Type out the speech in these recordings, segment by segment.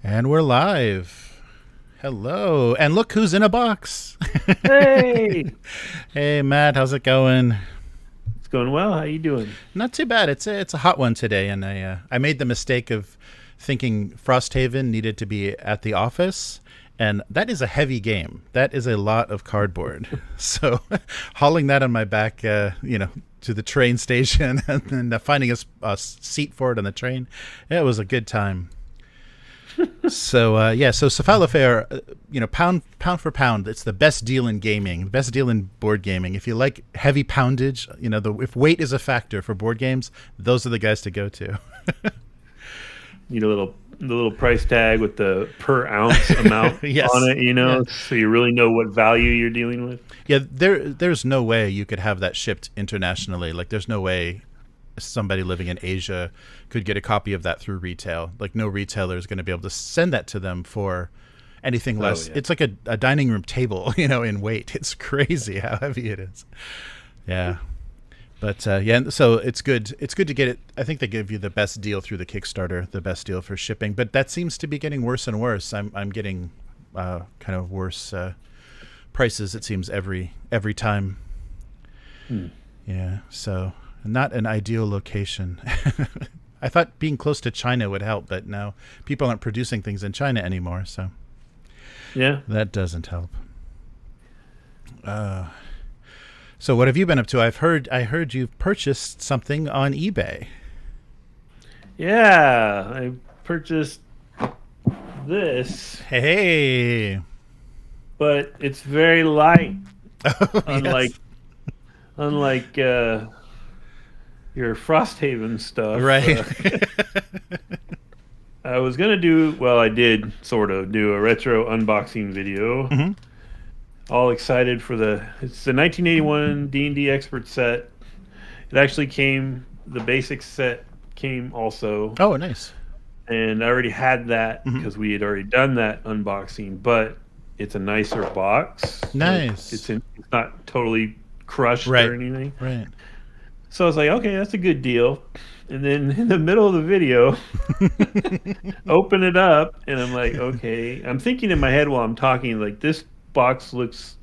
And we're live. Hello. And look who's in a box. Hey, Hey, Matt, how's it going? it's going well. How you doing? Not too bad. It's a hot one today, and I made the mistake of thinking Frosthaven needed to be at the office, and that is a heavy game. That is a lot of cardboard. So hauling that on my back, to the train station and then finding a seat for it on the train, it was a good time. So Cephalofair, pound for pound, it's the best deal in gaming, the best deal in board gaming. If you like heavy poundage, if weight is a factor for board games, those are the guys to go to. Need the little price tag with the per ounce amount Yes. on it, Yeah. so you really know what value you're dealing with. Yeah, there's no way you could have that shipped internationally. Like, there's no way somebody living in Asia could get a copy of that through retail. Like, no retailer is going to be able to send that to them for anything less. Yeah. It's like a dining room table, in weight. It's crazy how heavy it is. Yeah. But so it's good. It's good to get it. I think they give you the best deal through the Kickstarter, the best deal for shipping. But that seems to be getting worse and worse. I'm getting kind of worse prices. It seems every time. Yeah. So not an ideal location. I thought being close to China would help, but now people aren't producing things in China anymore. So Yeah. that doesn't help. So what have you been up to? I heard you've purchased something on eBay. Yeah. I purchased this, Hey. but it's very light. Yes. Unlike your Frosthaven stuff. Right. I was gonna I did sort of do a retro unboxing video. Mm-hmm. All excited for it's the 1981 D&D expert set. It actually the basic set came also, Oh, nice. and I already had that because we had already done that unboxing. But it's a nicer box. Nice. It's not totally crushed Right. or anything. Right. So I was like, okay, that's a good deal. And then in the middle of the video, open it up, and I'm like, okay. I'm thinking in my head while I'm talking, like, this box looks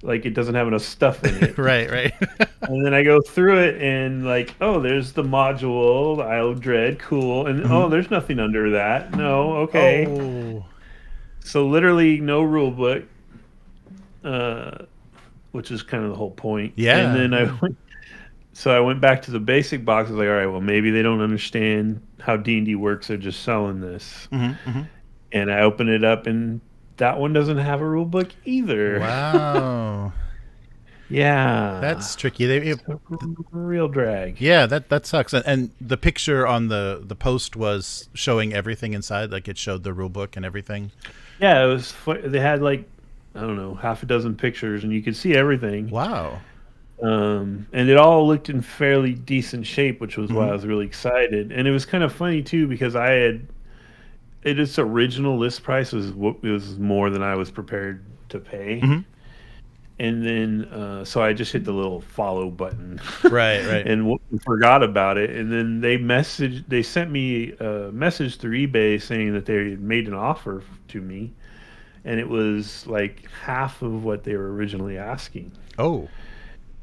like it doesn't have enough stuff in it. Right. And then I go through it, and like, oh, there's the module, the Isle of Dread, cool. And oh, there's nothing under that. No, okay. Oh. So literally no rule book, which is kind of the whole point. Yeah. And then I went back to the basic box. I was like, all right, well, maybe they don't understand how D&D works. They're just selling this. And I opened it up, and that one doesn't have a rule book either. Wow. Yeah. That's tricky. Real drag. Yeah, that sucks. And the picture on the post was showing everything inside. Like, it showed the rule book and everything. Yeah, it was. They had like, I don't know, half a dozen pictures, and you could see everything. Wow. And it all looked in fairly decent shape, which was why I was really excited. And it was kind of funny too, because its original list price was more than I was prepared to pay. And then so I just hit the little follow button, Right. and forgot about it. And then they sent me a message through eBay saying that they had made an offer to me, and it was like half of what they were originally asking. Oh.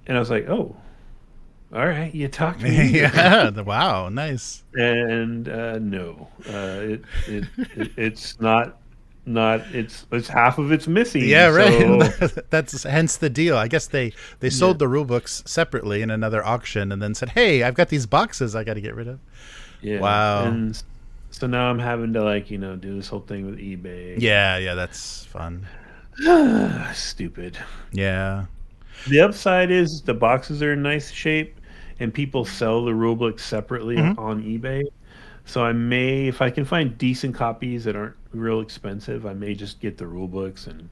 And I was like, oh, all right, you talked to me. Yeah. Wow. Nice. And no, it's not. It's half of it's missing. Yeah, right. So, That's hence the deal. I guess they sold the rule books separately in another auction, and then said, "Hey, I've got these boxes I got to get rid of." yeah. Wow. And so now I'm having to do this whole thing with eBay. Yeah, that's fun. Stupid. Yeah. The upside is the boxes are in nice shape, and people sell the rule book separately on eBay. So I may, if I can find decent copies that aren't real expensive, I may just get the rule books and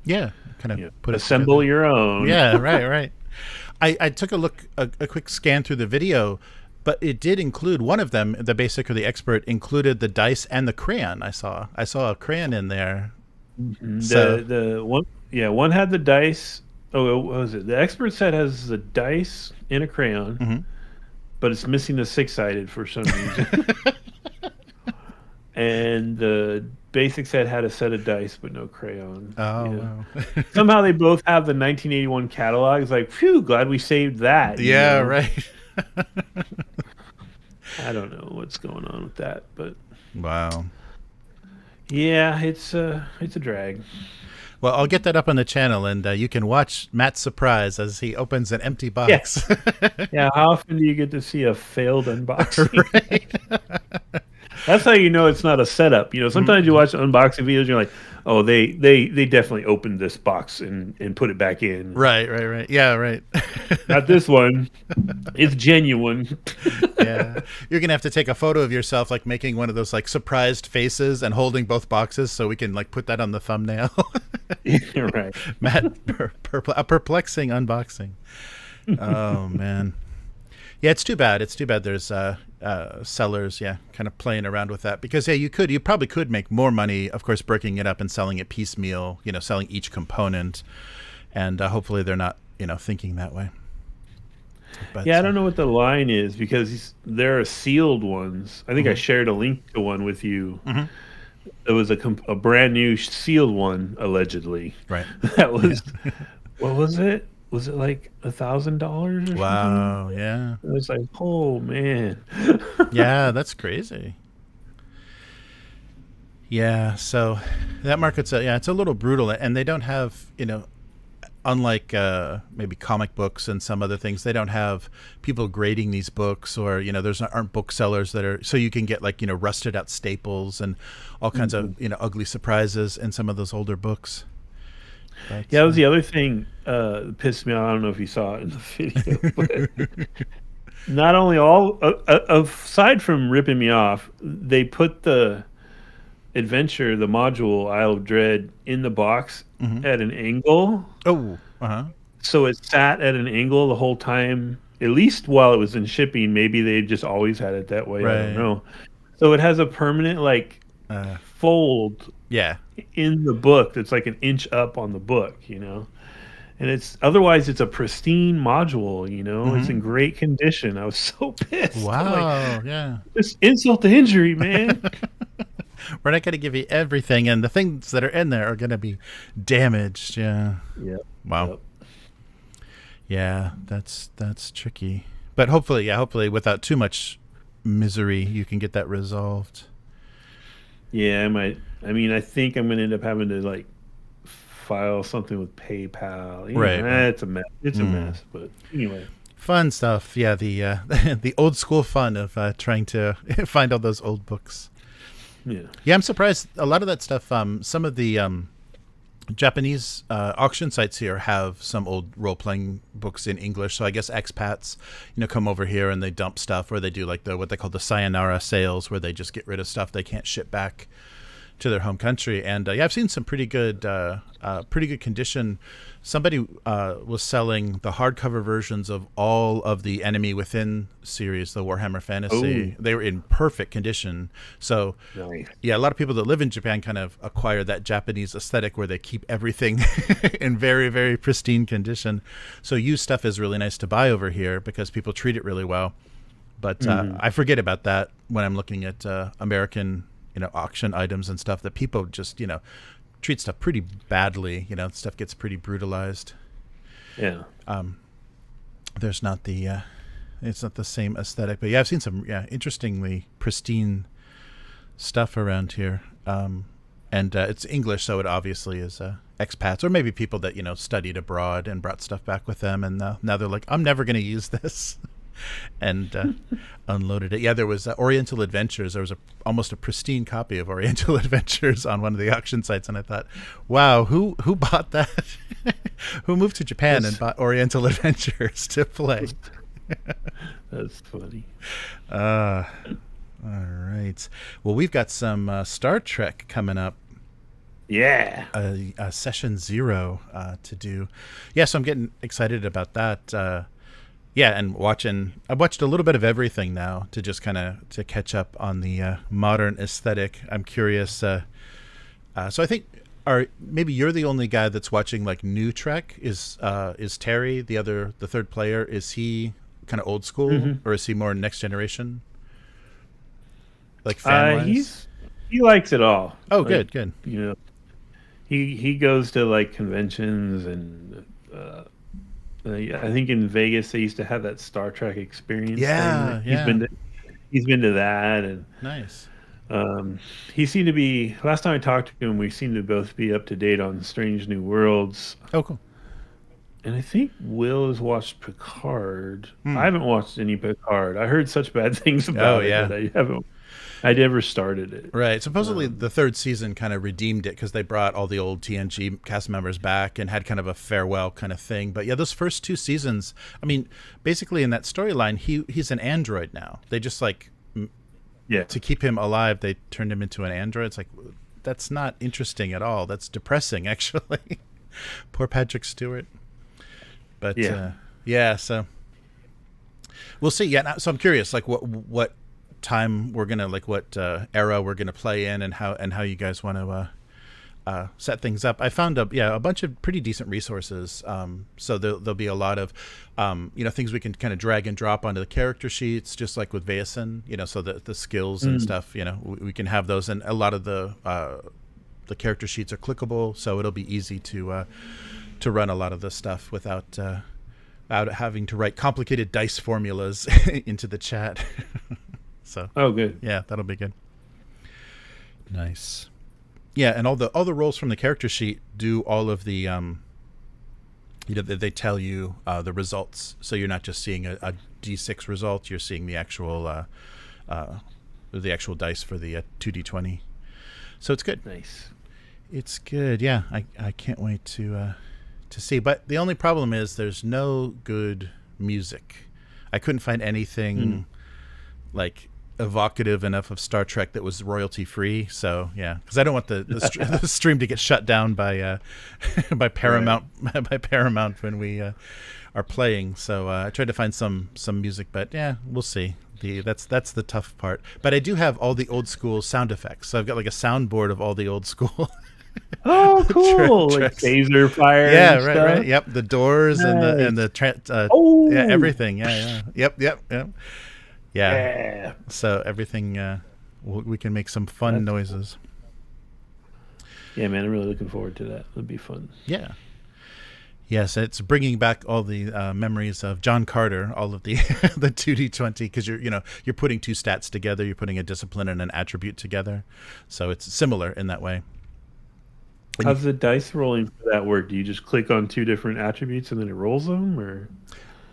Kind of put assemble your own. Yeah, right. I took a quick scan through the video, but it did include one of them, the basic or the expert, included the dice and the crayon. I saw a crayon in there. The one had the dice. Oh, what was it? The expert set has the dice and a crayon, but it's missing the 6-sided for some reason. And the basic set had a set of dice, but no crayon. Oh, Yeah. wow. Somehow they both have the 1981 catalog. It's like, phew, glad we saved that. Yeah, right. I don't know what's going on with that, but Wow. yeah, it's a drag. Well, I'll get that up on the channel, and you can watch Matt's surprise as he opens an empty box. Yeah, how often do you get to see a failed unboxing? Right. That's how you know it's not a setup. Sometimes you watch unboxing videos, you're like, oh, they definitely opened this box and put it back in. Right. Yeah, right. Not this one. It's genuine. Yeah. You're going to have to take a photo of yourself, like making one of those like surprised faces and holding both boxes so we can like put that on the thumbnail. Right. Matt, a perplexing unboxing. Oh, man. Yeah, it's too bad. There's sellers, kind of playing around with that because you probably could make more money, of course, breaking it up and selling it piecemeal, selling each component, and hopefully they're not, thinking that way. But, I don't know what the line is because there are sealed ones. I think I shared a link to one with you. Mm-hmm. It was a brand new sealed one, allegedly. Right. That was what was it? Was it like $1,000 or something? Wow, yeah. It was like, oh man. Yeah, that's crazy. Yeah, so that market's it's a little brutal, and they don't have, unlike maybe comic books and some other things, they don't have people grading these books, or aren't booksellers that are, so you can get like rusted out staples and all kinds of ugly surprises in some of those older books. That was the other thing that pissed me off. I don't know if you saw it in the video, but not only aside from ripping me off, they put the adventure, the module Isle of Dread, in the box at an angle. Oh, so it sat at an angle the whole time, at least while it was in shipping. Maybe they just always had it that way. Right. I don't know. So it has a permanent fold. Yeah. In the book that's like an inch up on the book, and it's a pristine module, it's in great condition. I was so pissed. Wow. Yeah. Just insult to injury, man. We're not going to give you everything, and the things that are in there are going to be damaged. Yeah. Wow. Yep. Yeah, that's tricky. But hopefully without too much misery, you can get that resolved. Yeah, I might. I mean, I think I'm going to end up having to file something with PayPal. Right. It's a mess. It's a mess. But anyway, fun stuff. Yeah, the the old school fun of trying to find all those old books. Yeah, I'm surprised. A lot of that stuff. Some of the Japanese auction sites here have some old role-playing books in English. So I guess expats, come over here and they dump stuff, or they do like what they call the sayonara sales, where they just get rid of stuff they can't ship back to their home country. And I've seen some pretty good condition. Somebody was selling the hardcover versions of all of the Enemy Within series, the Warhammer Fantasy. Ooh. They were in perfect condition. So nice. Yeah, a lot of people that live in Japan kind of acquire that Japanese aesthetic where they keep everything in very, very pristine condition. So used stuff is really nice to buy over here because people treat it really well. But I forget about that when I'm looking at American auction items and stuff, that people just treat stuff pretty badly. Stuff gets pretty brutalized. Yeah. There's not the it's not the same aesthetic, but I've seen some interestingly pristine stuff around here. And it's English, so it obviously is expats, or maybe people that studied abroad and brought stuff back with them, and now they're like, I'm never going to use this. And unloaded it. Yeah, there was Oriental Adventures. There was almost a pristine copy of Oriental Adventures on one of the auction sites, and I thought, wow, who bought that? Who moved to Japan and bought Oriental Adventures to play? That's funny. All right. Well, we've got some Star Trek coming up. Yeah. Session 0 to do. Yeah, so I'm getting excited about that. Yeah, and I watched a little bit of everything now to just kind of to catch up on the modern aesthetic. I'm curious. So I think maybe you're the only guy that's watching like new Trek. Is Terry the third player? Is he kind of old school, or is he more next generation? Like fan-wise? he likes it all. Oh, good. You know, he goes to like conventions and I think in Vegas they used to have that Star Trek experience thing. He's been to that, and nice. He seemed to be. Last time I talked to him, we seemed to both be up to date on Strange New Worlds. Oh, cool. And I think Will has watched Picard. I haven't watched any Picard. I heard such bad things about it that I haven't. I never started it. Right. Supposedly the third season kind of redeemed it because they brought all the old TNG cast members back and had kind of a farewell kind of thing. But yeah, those first 2 seasons, I mean, basically in that storyline, he's an android now. They just like, to keep him alive, they turned him into an android. It's like, that's not interesting at all. That's depressing, actually. Poor Patrick Stewart. But so we'll see. Yeah. So I'm curious, like what time we're gonna what era we're gonna play in, and how you guys want to set things up. I found a bunch of pretty decent resources. So there'll be a lot of things we can kind of drag and drop onto the character sheets, just like with Vaesen. So the skills and stuff. We can have those, and a lot of the character sheets are clickable, so it'll be easy to run a lot of this stuff without having to write complicated dice formulas into the chat. So good. Yeah, that'll be good. Nice. Yeah, and all the rolls from the character sheet do all of the they tell you the results, so you're not just seeing a D6 result, you're seeing the actual dice for the 2D20. So it's good. Nice. It's good. Yeah, I can't wait to see. But the only problem is there's no good music. I couldn't find anything like evocative enough of Star Trek that was royalty free. So yeah, because I don't want the stream to get shut down by Paramount by Paramount when we are playing. So I tried to find some music, but yeah, we'll see. That's the tough part. But I do have all the old school sound effects. So I've got like a soundboard of all the old school. Oh, cool! Like phaser fire. Yeah, and right, stuff. right. Yep, the doors and everything. Yeah. Yep. Yeah. So everything, we can make some fun noises. Yeah, man, I'm really looking forward to that. It'll be fun. Yeah. Yes, it's bringing back all the memories of John Carter, all of the the 2D20, because you're putting 2 stats together, you're putting a discipline and an attribute together, so it's similar in that way. How's the dice rolling for that work? Do you just click on 2 different attributes and then it rolls them, or?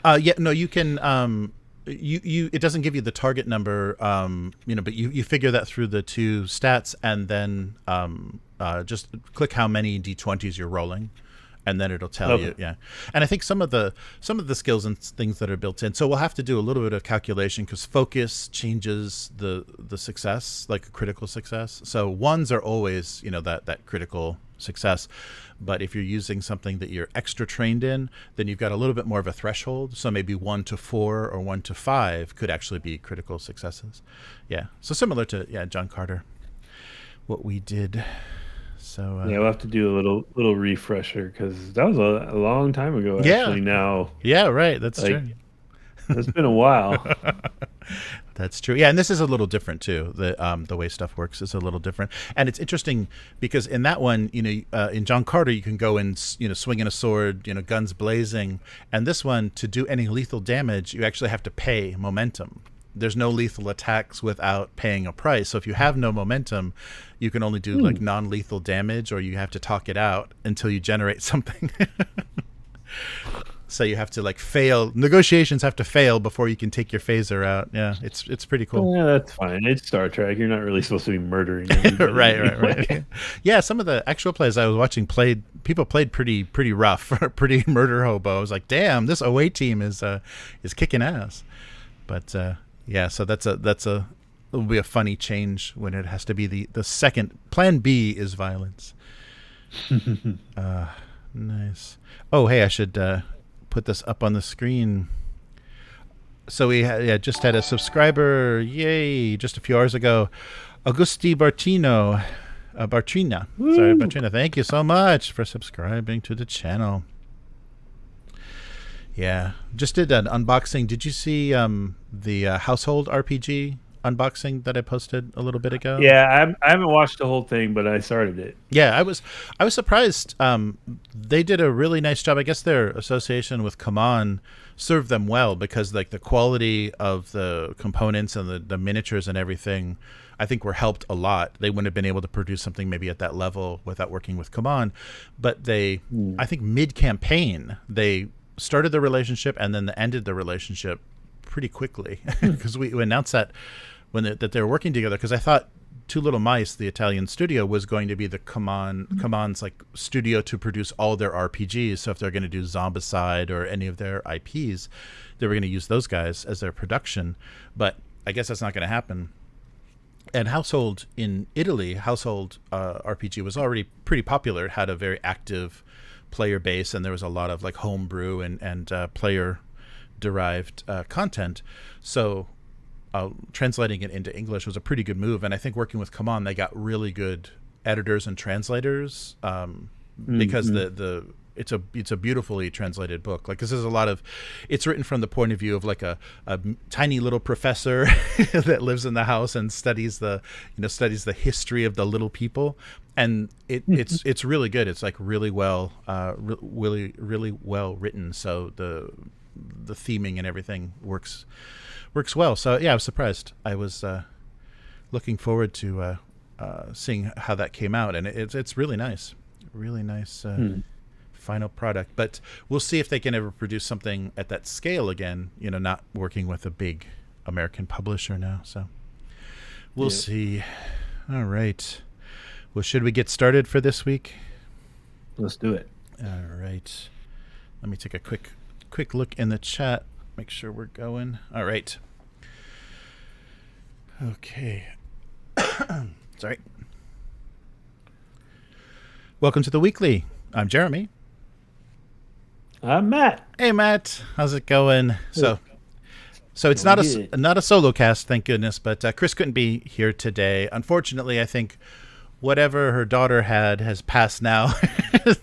No, you can. It doesn't give you the target number, but you figure that through the 2 stats, and then just click how many D20s you're rolling, and then it'll tell you. Yeah, and I think some of the skills and things that are built in. So we'll have to do a little bit of calculation because focus changes the success, like a critical success. So 1s are always that critical success, but if you're using something that you're extra trained in, then you've got a little bit more of a threshold. So maybe 1 to 4 or 1 to 5 could actually be critical successes. Yeah, so similar to John Carter, what we did. So we'll have to do a little refresher because that was a long time ago. Actually, now. Yeah, right. That's true. It's been a while. That's true. Yeah, and this is a little different too. The way stuff works is a little different, and it's interesting because in that one, in John Carter, you can go and swinging a sword, guns blazing, and this one, to do any lethal damage, you actually have to pay momentum. There's no lethal attacks without paying a price. So if you have no momentum, you can only do like non-lethal damage, or you have to talk it out until you generate something. So you have to fail. Negotiations have to fail before you can take your phaser out. Yeah, it's pretty cool. Yeah, that's fine. It's Star Trek. You're not really supposed to be murdering anybody. Right. Yeah, some of the actual plays I was watching people played pretty rough, pretty murder hobo. I was like, damn, this away team is kicking ass. But so it'll be a funny change when it has to be the second. Plan B is violence. Nice. Oh, hey, I should put this up on the screen. So we just had a subscriber, yay, just a few hours ago, Augusti Bartrina. Sorry, Bartrina. Thank you so much for subscribing to the channel. Yeah, just did an unboxing. Did you see the household RPG unboxing that I posted a little bit ago? Yeah, I haven't watched the whole thing, but I started it. Yeah, I was surprised. They did a really nice job. I guess their association with Catan served them well because like the quality of the components and the miniatures and everything, I think were helped a lot. They wouldn't have been able to produce something maybe at that level without working with Catan. But I think mid-campaign, they started the relationship and then ended the relationship pretty quickly because we announced that that they were working together, because I thought Two Little Mice, the Italian studio, was going to be the Catan's like studio to produce all their RPGs. So if they're going to do Zombicide or any of their IPs, they were going to use those guys as their production. But I guess that's not going to happen. And Household in Italy, Household RPG was already pretty popular. It had a very active player base, and there was a lot of like homebrew and player derived content. So translating it into English was a pretty good move, and I think working with Catan, they got really good editors and translators because it's a beautifully translated book. Like this is it's written from the point of view of like a tiny little professor that lives in the house and studies the history of the little people, and it's really good. It's like really well really well written. So the theming and everything works well. So yeah, I was surprised. I was looking forward to seeing how that came out, and it's really nice final product. But we'll see if they can ever produce something at that scale again, not working with a big American publisher now. So we'll see. All right, well, should we get started for this week? Let's do it. All right, let me take a quick look in the chat, make sure we're going. All right. Okay. Sorry. Welcome to the weekly. I'm Jeremy. I'm Matt. Hey, Matt. How's it going? So it's not a solo cast, thank goodness, but Chris couldn't be here today. Unfortunately, I think whatever her daughter has passed now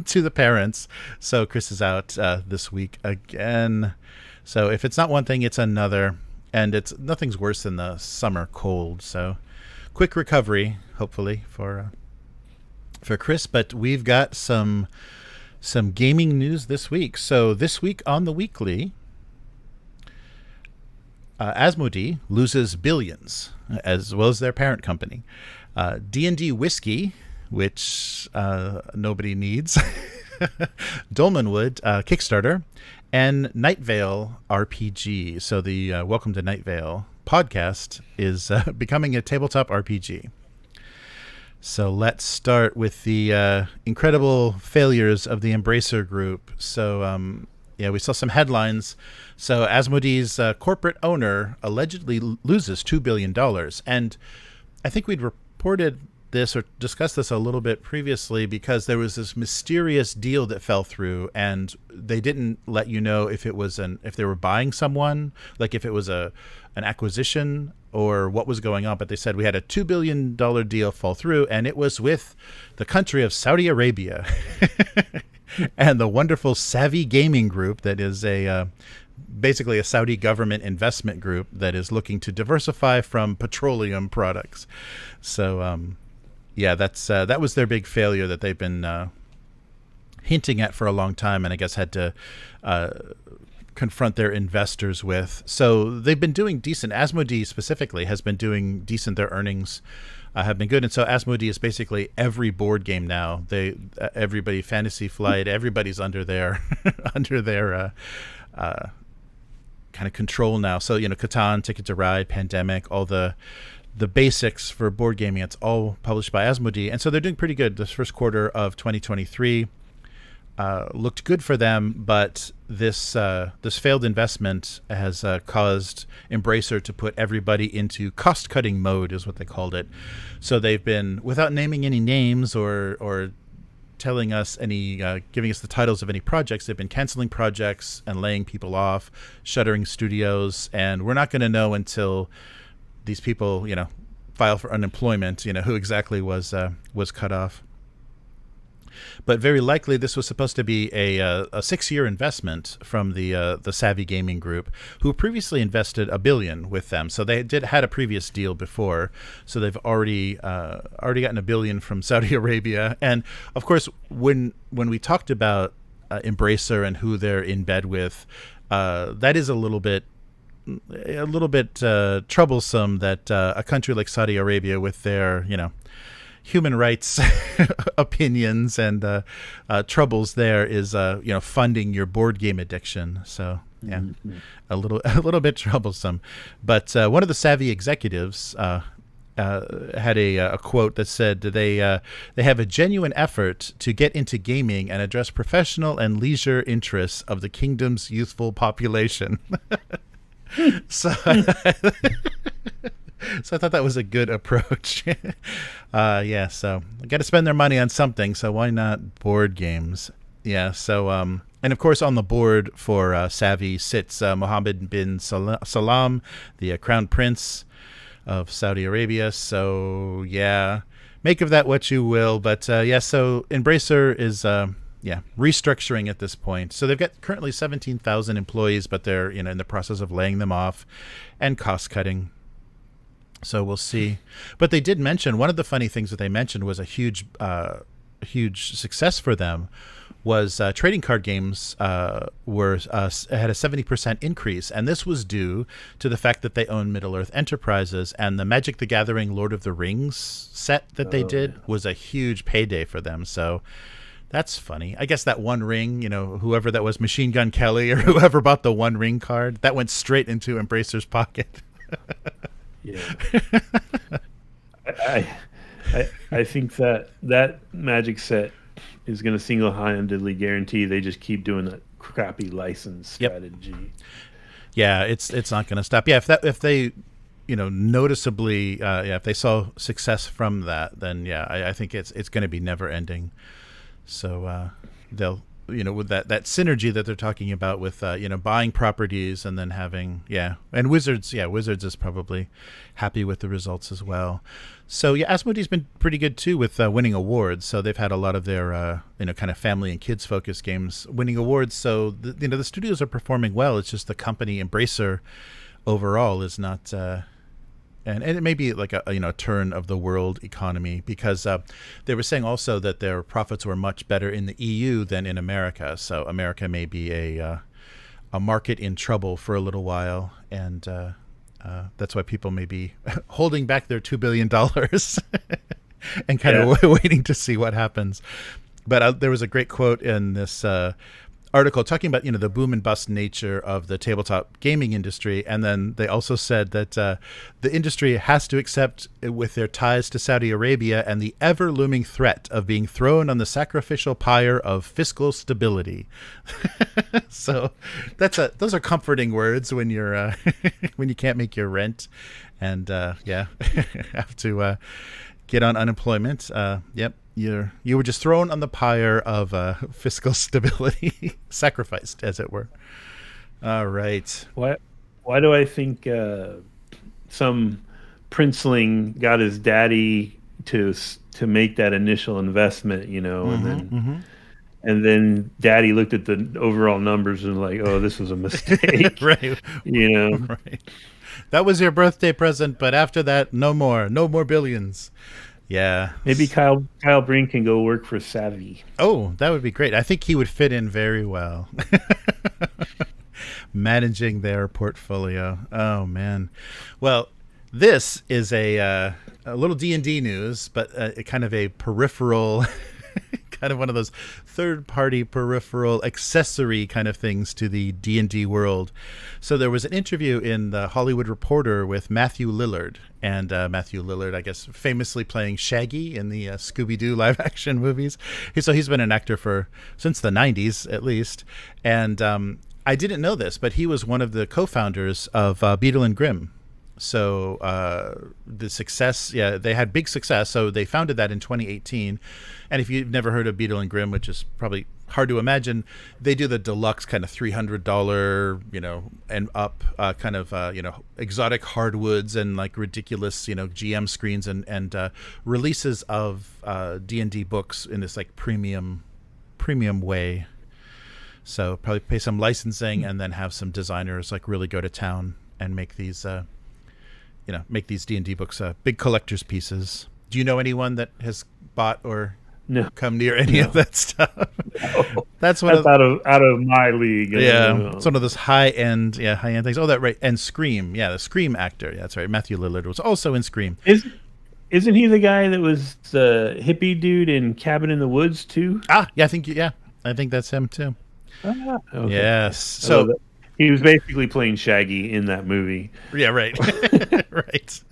to the parents. So Chris is out this week again. So if it's not one thing, it's another. And nothing's worse than the summer cold. So quick recovery, hopefully, for Chris. But we've got some gaming news this week. So this week on the weekly, Asmodee loses billions, as well as their parent company. D&D Whiskey, which nobody needs, Dolmenwood, Kickstarter, and Night Vale RPG. So the Welcome to Night Vale podcast is becoming a tabletop RPG. So let's start with the incredible failures of the Embracer Group. So we saw some headlines. So Asmodee's corporate owner allegedly loses $2 billion. And I think we'd reported this or discussed this a little bit previously, because there was this mysterious deal that fell through, and they didn't let you know if it was if they were buying someone, like if it was an acquisition or what was going on. But they said we had a $2 billion deal fall through, and it was with the country of Saudi Arabia and the wonderful Savvy Gaming Group, that is basically a Saudi government investment group that is looking to diversify from petroleum products. So that was their big failure that they've been hinting at for a long time, and I guess had to confront their investors with. So they've been doing decent. Asmodee specifically has been doing decent. Their earnings have been good, and so Asmodee is basically every board game now. Everybody, Fantasy Flight, everybody's under their kind of control now. So Catan, Ticket to Ride, Pandemic, all the basics for board gaming, it's all published by Asmodee, and so they're doing pretty good. This first quarter of 2023 looked good for them, but this failed investment has caused Embracer to put everybody into cost-cutting mode, is what they called it. So they've been, without naming any names or telling us giving us the titles of any projects, they've been canceling projects and laying people off, shuttering studios, and we're not going to know until these people, file for unemployment, who exactly was cut off. But very likely this was supposed to be a 6-year investment from the Savvy Gaming Group, who previously invested $1 billion with them. So they had a previous deal before. So they've already gotten $1 billion from Saudi Arabia. And of course, when we talked about Embracer and who they're in bed with, that is a little bit troublesome that a country like Saudi Arabia, with their human rights opinions and troubles there, is funding your board game addiction. So yeah, a little bit troublesome. But one of the Savvy executives had a quote that said they have a genuine effort to get into gaming and address professional and leisure interests of the kingdom's youthful population. So I thought that was a good approach. Yeah, so I got to spend their money on something, so why not board games? Yeah, so and of course on the board for Savvy sits Mohammed bin Salam, the Crown Prince of Saudi Arabia. So yeah, make of that what you will. But yeah, so Embracer is restructuring at this point. So they've got currently 17,000 employees, but they're in the process of laying them off and cost cutting. So we'll see. But they did mention, one of the funny things that they mentioned was a huge success for them was trading card games had a 70% increase, and this was due to the fact that they own Middle-earth Enterprises, and the Magic the Gathering Lord of the Rings set that they did was a huge payday for them. So that's funny. I guess that One Ring, whoever that was, Machine Gun Kelly or whoever bought the One Ring card, that went straight into Embracer's pocket. Yeah. I think that Magic set is going to single-handedly guarantee they just keep doing that crappy license strategy. Yeah, it's not going to stop. Yeah, if they noticeably if they saw success from that, then yeah, I think it's going to be never ending. So they'll with that synergy that they're talking about with buying properties and then having and Wizards is probably happy with the results as well. So yeah, Asmodee's been pretty good too with winning awards. So they've had a lot of their kind of family and kids focused games winning awards. So the studios are performing well. It's just the company Embracer overall is not and it may be like a turn of the world economy, because they were saying also that their profits were much better in the EU than in America. So America may be a market in trouble for a little while, and that's why people may be holding back their $2 billion and kind of waiting to see what happens. But there was a great quote in this article talking about the boom and bust nature of the tabletop gaming industry, and then they also said that the industry has to accept, with their ties to Saudi Arabia and the ever looming threat of being thrown on the sacrificial pyre of fiscal stability. So those are comforting words when you're when you can't make your rent and have to get on unemployment. Yep. You were just thrown on the pyre of fiscal stability, sacrificed, as it were. All right. Why do I think some princeling got his daddy to make that initial investment, and then daddy looked at the overall numbers and like, oh, this was a mistake, right? Right. That was your birthday present, but after that, no more billions. Yeah. Maybe Kyle Breen can go work for Savvy. Oh, that would be great. I think he would fit in very well. Managing their portfolio. Oh, man. Well, this is a little D&D news, but kind of a peripheral, kind of one of those third-party peripheral accessory kind of things to the D&D world. So there was an interview in the Hollywood Reporter with Matthew Lillard, and Matthew Lillard, I guess, famously playing Shaggy in the Scooby-Doo live-action movies. So he's been an actor since the 90s, at least. And I didn't know this, but he was one of the co-founders of Beadle Grimm. So the success, they had big success. So they founded that in 2018. And if you've never heard of Beadle Grimm, which is probably hard to imagine, they do the deluxe kind of $300, and up kind of, exotic hardwoods and like ridiculous, GM screens and releases of D&D books in this like premium way. So probably pay some licensing and then have some designers like really go to town and make these, make these D&D books big collector's pieces. Do you know anyone that has bought or come near any of that stuff? No. That's out of my league. Yeah, it's one of those high end things. Oh, that right. And Scream, the Scream actor. Yeah, that's right. Matthew Lillard was also in Scream. Isn't he the guy that was the hippie dude in Cabin in the Woods too? I think that's him too. Okay. Yes. So he was basically playing Shaggy in that movie. Yeah, right. Right.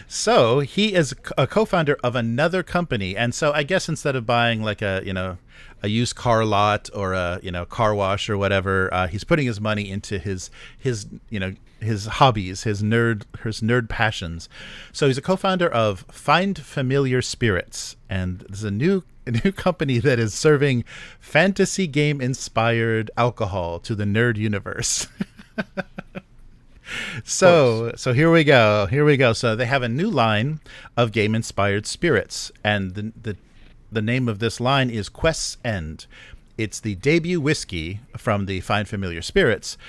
So he is a co-founder of another company, and so I guess instead of buying like a used car lot or a car wash or whatever, he's putting his money into his hobbies, his nerd passions. So he's a co-founder of Find Familiar Spirits, and this is a new company that is serving fantasy game inspired alcohol to the nerd universe. So here we go. So they have a new line of game inspired spirits, and the name of this line is Quest's End. It's the debut whiskey from the Find Familiar Spirits,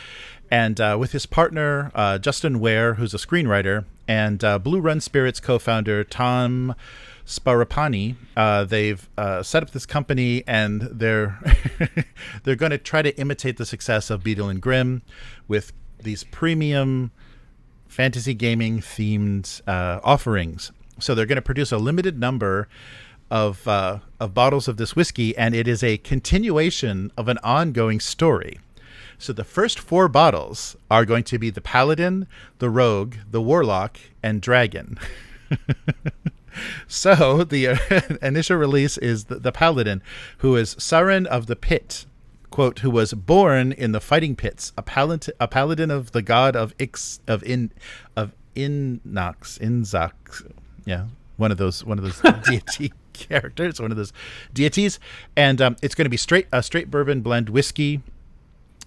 and with his partner Justin Ware, who's a screenwriter, and Blue Run Spirits co-founder Tom Sparapani, they've set up this company, and they're they're going to try to imitate the success of Beadle and Grimm with these premium fantasy gaming themed offerings. So they're going to produce a limited number of bottles of this whiskey, and it is a continuation of an ongoing story. So the first 4 bottles are going to be the Paladin, the Rogue, the Warlock, and Dragon. So the initial release is the Paladin, who is Saren of the Pit, quote, who was born in the fighting pits, a paladin of the god of Inzox. Yeah, one of those deity characters, one of those deities, and it's going to be a straight bourbon blend whiskey,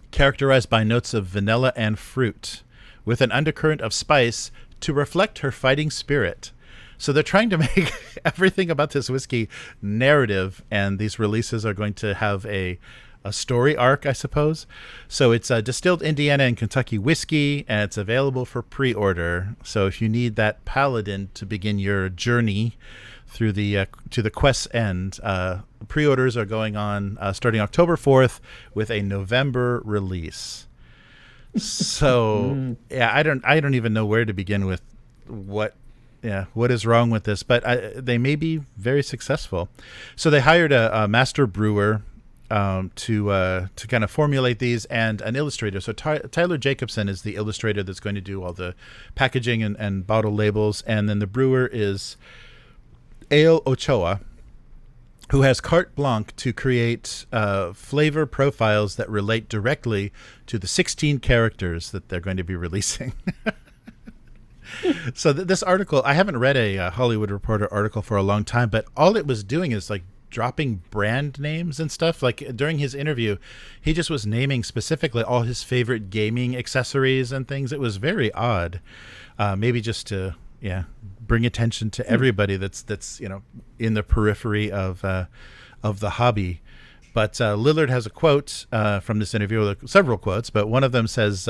characterized by notes of vanilla and fruit, with an undercurrent of spice to reflect her fighting spirit. So they're trying to make everything about this whiskey narrative, and these releases are going to have a story arc, I suppose. So it's a distilled Indiana and Kentucky whiskey, and it's available for pre-order. So if you need that Paladin to begin your journey through the to the Quest's End, pre-orders are going on starting October 4th with a November release. So I don't even know where to begin with what is wrong with this, but they may be very successful. So they hired a master brewer to kind of formulate these, and an illustrator. So Tyler Jacobson is the illustrator that's going to do all the packaging and bottle labels, and then the brewer is Ale Ochoa, who has carte blanche to create flavor profiles that relate directly to the 16 characters that they're going to be releasing. So this article, I haven't read a Hollywood Reporter article for a long time, but all it was doing is like dropping brand names and stuff. Like during his interview, he just was naming specifically all his favorite gaming accessories and things. It was very odd, maybe just to bring attention to everybody that's in the periphery of the hobby. But Lillard has a quote from this interview, several quotes, but one of them says,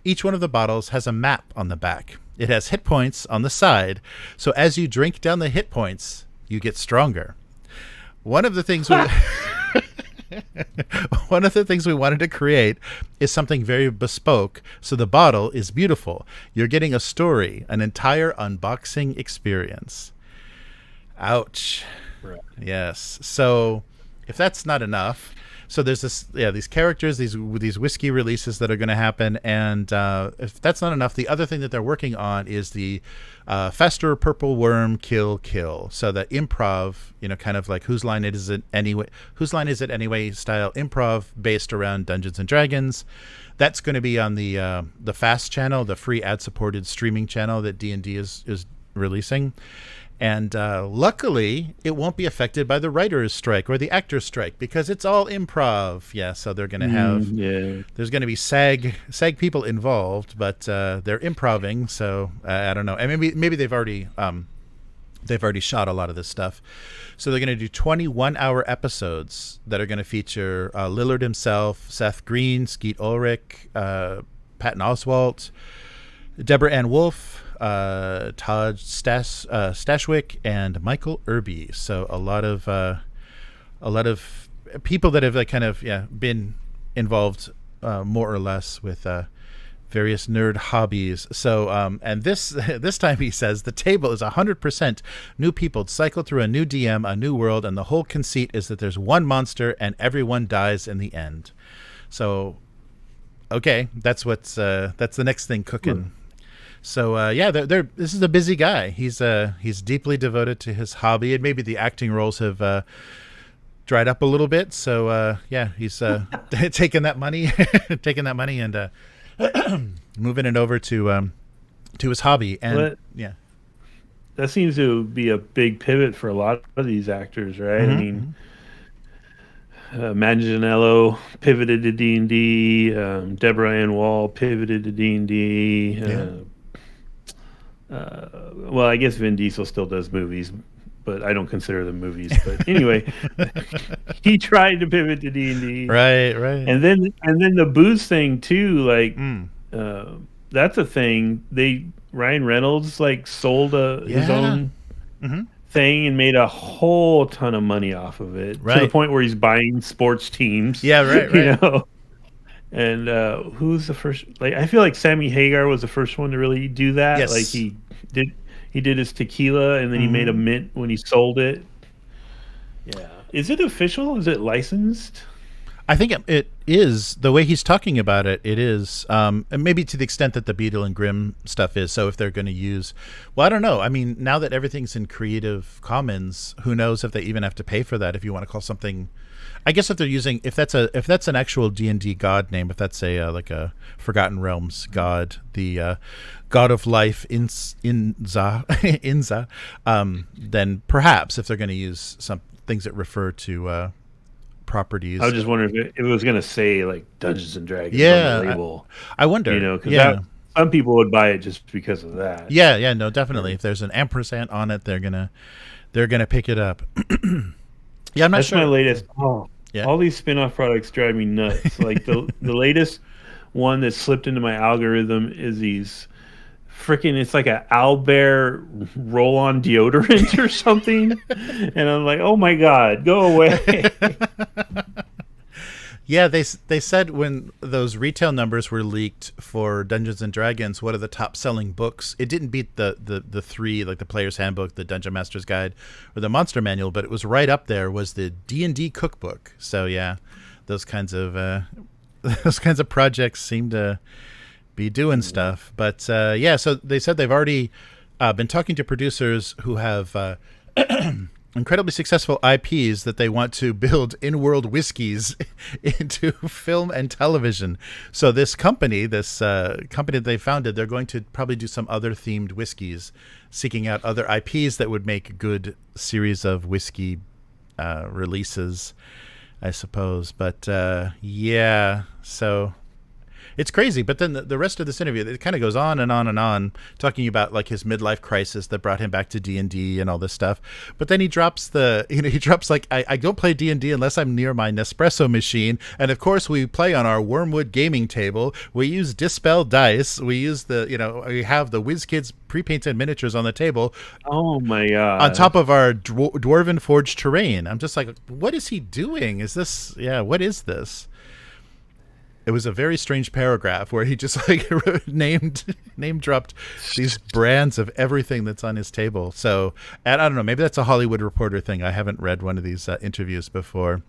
each one of the bottles has a map on the back. It has hit points on the side, so as you drink down the hit points, you get stronger. One of the things we wanted to create is something very bespoke, so the bottle is beautiful. You're getting a story, an entire unboxing experience. Ouch. Right. Yes. So if that's not enough, So there's these characters, these whiskey releases that are going to happen, and if that's not enough, the other thing that they're working on is the Fester Purple Worm Kill. So the improv, kind of like whose line is it anyway style improv based around Dungeons and Dragons. That's going to be on the Fast channel, the free ad-supported streaming channel that D&D is releasing. And luckily, it won't be affected by the writer's strike or the actor's strike because it's all improv. Yeah, so they're going to have there's going to be SAG people involved, but they're improving. So I don't know, and maybe they've already shot a lot of this stuff. So they're going to do 21-hour episodes that are going to feature Lillard himself, Seth Green, Skeet Ulrich, Patton Oswalt, Deborah Ann Wolfe, Todd Stashwick, and Michael Irby. So a lot of people that have been involved more or less with various nerd hobbies. So and this time he says the table is 100% new people cycle through a new DM, a new world, and the whole conceit is that there's one monster and everyone dies in the end. So okay, that's the next thing cooking. So this is a busy guy. He's deeply devoted to his hobby, and maybe the acting roles have dried up a little bit. So he's taking that money, and moving it over to his hobby. And that seems to be a big pivot for a lot of these actors, right? Mm-hmm. I mean, Manganiello pivoted to D&D. Deborah Ann Wall pivoted to D&D. Well, I guess Vin Diesel still does movies, but I don't consider them movies. But anyway, he tried to pivot to D&D. Right. And then the booze thing too, like that's a thing. Ryan Reynolds sold his own thing and made a whole ton of money off of it, to the point where he's buying sports teams. Yeah, right. And who's the first? I feel like Sammy Hagar was the first one to really do that. Yes. Like he did his tequila, and then he made a mint when he sold it. Yeah. Is it official? Is it licensed? I think it is. The way he's talking about it, it is. And maybe to the extent that the Beadle and Grimm stuff is. So if they're going to use, well, I don't know. I mean, now that everything's in Creative Commons, who knows if they even have to pay for that? If you want to call something, I guess if they're using, if that's an actual D&D god name, if that's like a Forgotten Realms god, the god of life Inza, then perhaps if they're going to use some things that refer to properties. I was just wondering if it was going to say Dungeons and Dragons on the label. I wonder. Because some people would buy it just because of that. Yeah, no, definitely. If there's an ampersand on it, they're gonna pick it up. Yeah, I'm not That's sure. My latest. All these spin-off products drive me nuts. The latest one that slipped into my algorithm is these it's like an owlbear roll-on deodorant or something, and I'm like, oh my god, go away. Yeah, they said when those retail numbers were leaked for Dungeons and Dragons, what are the top selling books? It didn't beat the three, like the Player's Handbook, the Dungeon Master's Guide, or the Monster Manual, but it was right up there. Was the D&D cookbook? So yeah, those kinds of projects seem to be doing stuff. But so they said they've already been talking to producers who have incredibly successful IPs that they want to build in-world whiskeys into film and television. So this company that they founded, they're going to probably do some other themed whiskeys, seeking out other IPs that would make a good series of whiskey releases, I suppose. But so it's crazy. But then the rest of this interview, it kind of goes on and on and on, talking about his midlife crisis that brought him back to D&D and all this stuff. But then he drops I don't play D&D unless I'm near my Nespresso machine. And of course we play on our Wormwood gaming table. We use Dispel dice. We use we have the WizKids pre-painted miniatures on the table. Oh my god. On top of our Dwarven Forged terrain. I'm just like, what is he doing? What is this? It was a very strange paragraph where he just name dropped these brands of everything that's on his table. So, and I don't know, maybe that's a Hollywood Reporter thing. I haven't read one of these interviews before.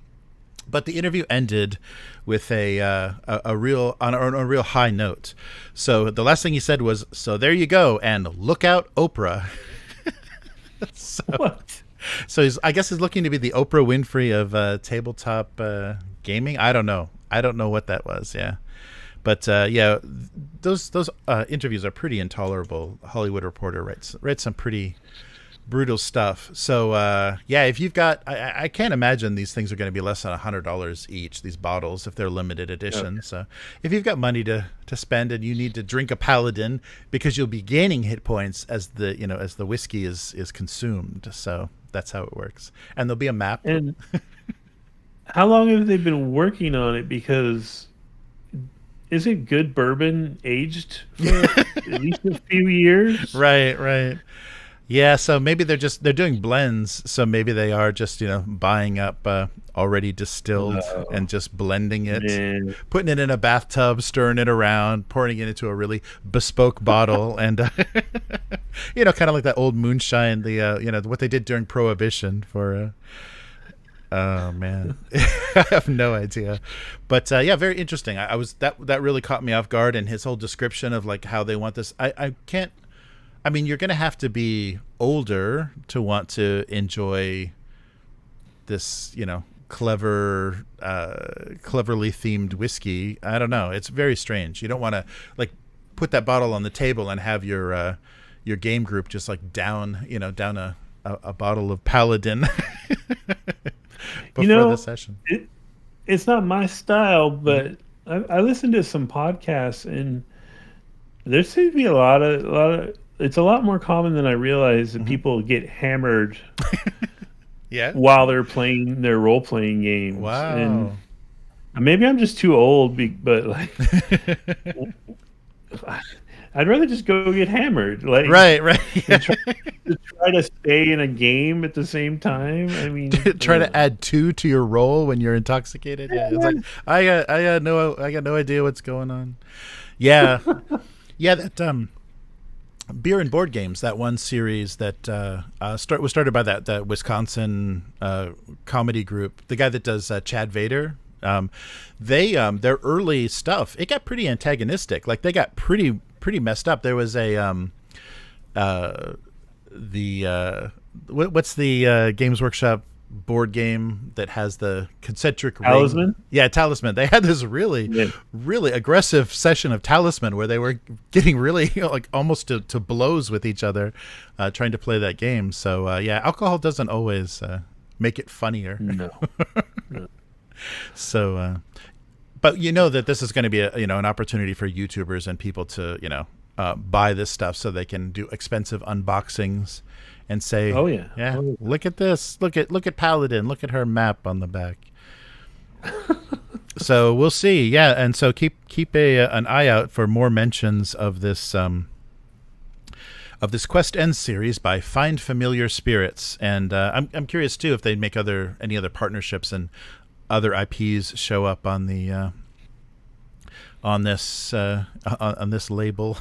But the interview ended with a real on a real high note. So the last thing he said was, "So there you go, and look out, Oprah." so, What? so I guess he's looking to be the Oprah Winfrey of tabletop gaming. I don't know what that was. Yeah, but yeah, those interviews are pretty intolerable. Hollywood Reporter writes some pretty brutal stuff. So yeah, if you've got, I can't imagine these things are going to be less than $100 each, these bottles, if they're limited edition. Okay. So if you've got money to spend and you need to drink a paladin, because you'll be gaining hit points as the whiskey is consumed. So that's how it works. And there'll be a map. And how long have they been working on it? Because isn't good bourbon aged for at least a few years? Right. Yeah, so maybe they're doing blends. So maybe they are just buying up already distilled and just blending it, putting it in a bathtub, stirring it around, pouring it into a really bespoke bottle, and kind of like that old moonshine. The what they did during Prohibition for. Oh man, I have no idea, but yeah, very interesting. I was that really caught me off guard, and his whole description of like how they want this. I can't. I mean, you're going to have to be older to want to enjoy this, cleverly themed whiskey. I don't know. It's very strange. You don't want to like put that bottle on the table and have your game group just like down a bottle of Paladin before the session. It's not my style, but I listened to some podcasts, and there seems to be a lot of. It's a lot more common than I realized that people get hammered while they're playing their role-playing games. Wow. And maybe I'm just too old, but like I'd rather just go get hammered. Like right. to try to stay in a game at the same time. I mean, try to add 2 to your roll when you're intoxicated. Yeah, it's like I got no idea what's going on. Yeah. Yeah, that Beer and Board Games, that one series that was started by that Wisconsin comedy group, the guy that does Chad Vader. Their early stuff, it got pretty antagonistic. Like they got pretty messed up. There was what's the Games Workshop board game that has the concentric Talisman? ring? Yeah, Talisman. They had this really aggressive session of Talisman where they were getting really like almost to blows with each other trying to play that game. So yeah, alcohol doesn't always make it funnier. No. So but that this is going to be an opportunity for YouTubers and people to buy this stuff so they can do expensive unboxings and say, "Oh yeah, look at this! Look at Paladin! Look at her map on the back." So we'll see. Yeah, and so keep an eye out for more mentions of this Quest Ends series by Find Familiar Spirits, and I'm curious too if they make any other partnerships and other IPs show up on the on this label.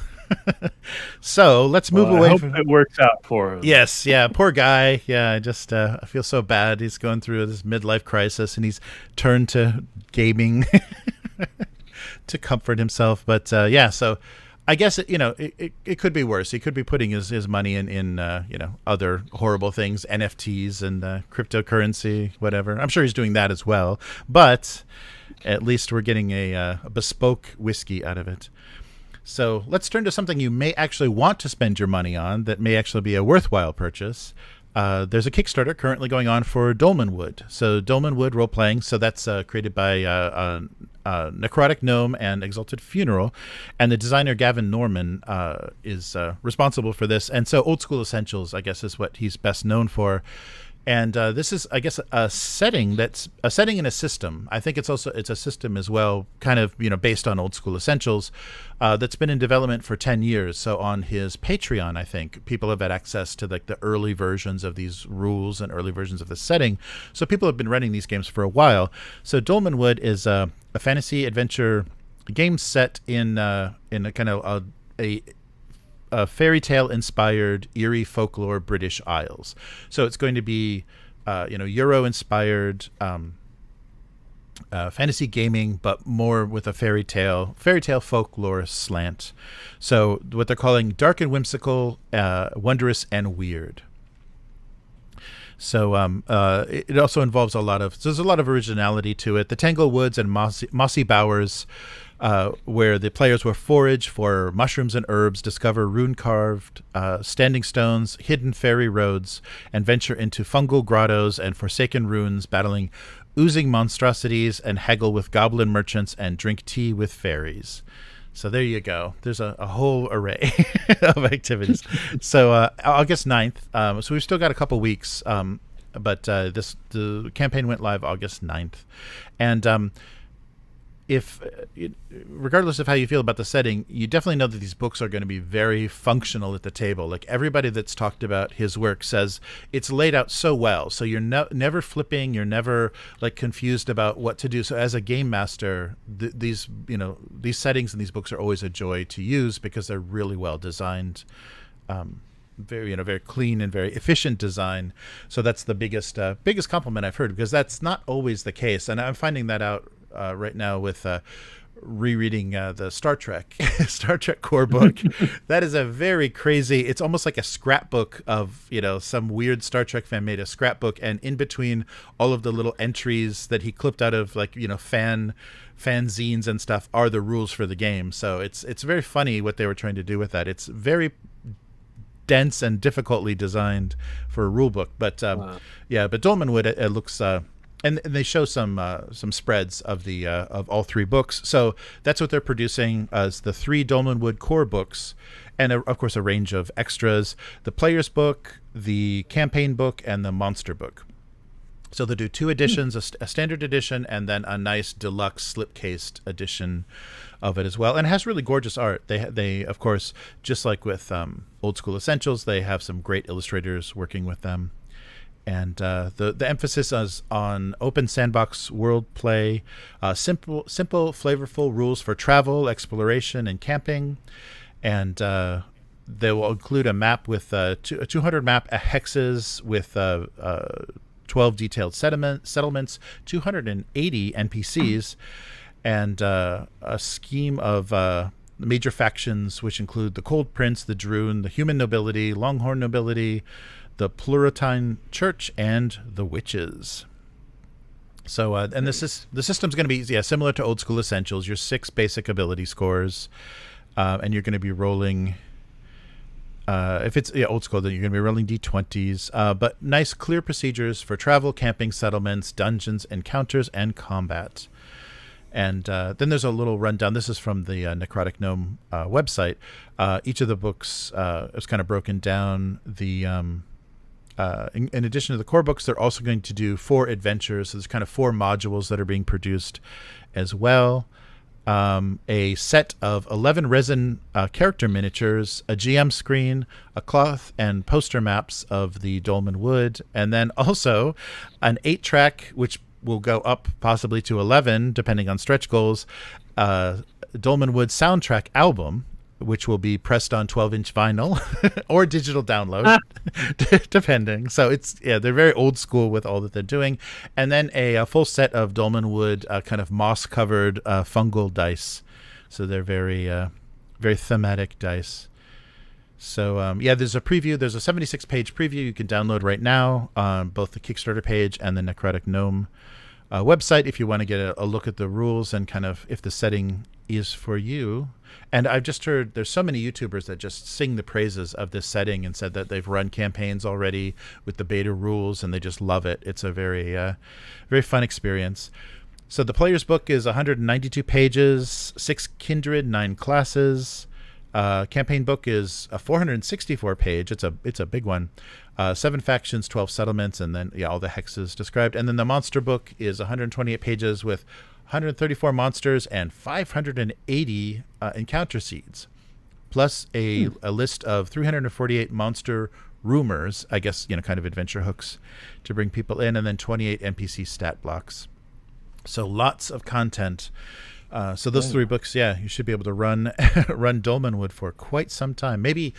So let's move away. I hope it works out for him. Yes, yeah, poor guy. Yeah, I just I feel so bad. He's going through this midlife crisis, and he's turned to gaming to comfort himself. But yeah, so I guess it could be worse. He could be putting his money in other horrible things, NFTs and cryptocurrency, whatever. I'm sure he's doing that as well. But at least we're getting a bespoke whiskey out of it. So let's turn to something you may actually want to spend your money on that may actually be a worthwhile purchase. There's a Kickstarter currently going on for Dolmenwood. So Dolmenwood role-playing, so that's created by Necrotic Gnome and Exalted Funeral. And the designer Gavin Norman is responsible for this. And so Old School Essentials, I guess, is what he's best known for. And this is, I guess, a setting that's a setting in a system. I think it's a system as well, kind of based on Old School Essentials, that's been in development for 10 years. So on his Patreon, I think people have had access to like the early versions of these rules and early versions of the setting. So people have been running these games for a while. So Dolmenwood is a fantasy adventure game set in a kind of a fairy tale inspired eerie folklore British Isles. So it's going to be Euro inspired fantasy gaming, but more with a fairy tale folklore slant. So what they're calling dark and whimsical, wondrous and weird. So it also involves there's a lot of originality to it. The Tangle Woods and mossy bowers, where the players will forage for mushrooms and herbs, discover rune-carved standing stones, hidden fairy roads, and venture into fungal grottos and forsaken ruins, battling oozing monstrosities, and haggle with goblin merchants, and drink tea with fairies. So there you go. There's a whole array of activities. So August 9th. So we've still got a couple weeks, but the campaign went live August 9th. And regardless of how you feel about the setting, you definitely know that these books are going to be very functional at the table. Like everybody that's talked about his work says it's laid out so well. So you're never flipping. You're never like confused about what to do. So as a game master, these settings and these books are always a joy to use because they're really well designed. Very clean and very efficient design. So that's the biggest compliment I've heard, because that's not always the case. And I'm finding that out right now with rereading the Star Trek core book. That is a very crazy, it's almost like a scrapbook of, some weird Star Trek fan made a scrapbook, and in between all of the little entries that he clipped out of fan zines and stuff are the rules for the game. So it's very funny what they were trying to do with that. It's very dense and difficultly designed for a rule book, but wow. But Dolmenwood, it looks and they show some spreads of of all three books. So that's what they're producing as the 3 Dolmenwood core books, and of course a range of extras: the player's book, the campaign book, and the monster book. So they'll do 2 editions, a standard edition, and then a nice deluxe slipcased edition of it as well. And it has really gorgeous art. They of course, just like with Old School Essentials, they have some great illustrators working with them. And the emphasis is on open sandbox world play, simple, flavorful rules for travel, exploration, and camping. And they will include a map with a 200 map hexes with 12 detailed settlements, 280 NPCs, and a scheme of major factions, which include the Cold Prince, the Droon, the Human Nobility, Longhorn Nobility, the Plurotine Church, and the Witches. So, and the system's going to be similar to Old School Essentials. Your 6 basic ability scores, and you're going to be rolling. If it's old school, then you're going to be rolling d20s. But nice, clear procedures for travel, camping, settlements, dungeons, encounters, and combat. And then there's a little rundown. This is from the Necrotic Gnome website. Each of the books is kind of broken down. In addition to the core books, they're also going to do 4 adventures. So there's kind of 4 modules that are being produced as well. A set of 11 resin character miniatures, a GM screen, a cloth and poster maps of the Dolmenwood, and then also an 8-track, which will go up possibly to 11, depending on stretch goals, Dolmenwood soundtrack album, which will be pressed on 12-inch vinyl or digital download, depending. So they're very old school with all that they're doing. And then a full set of Dolmenwood kind of moss-covered fungal dice. So they're very, very thematic dice. So, there's a preview. There's a 76-page preview you can download right now on both the Kickstarter page and the Necrotic Gnome website if you want to get a look at the rules and kind of if the setting is for you. And I've just heard there's so many YouTubers that just sing the praises of this setting and said that they've run campaigns already with the beta rules and they just love it. It's a very, very fun experience. So the player's book is 192 pages, 6 kindred, 9 classes. Campaign book is a 464 page. It's a big one. 7 factions, 12 settlements, and then all the hexes described. And then the monster book is 128 pages with 134 monsters and 580 encounter seeds, plus a list of 348 monster rumors, I guess, kind of adventure hooks to bring people in, and then 28 NPC stat blocks. So lots of content So those three books, you should be able to run run Dolmenwood for quite some time. Maybe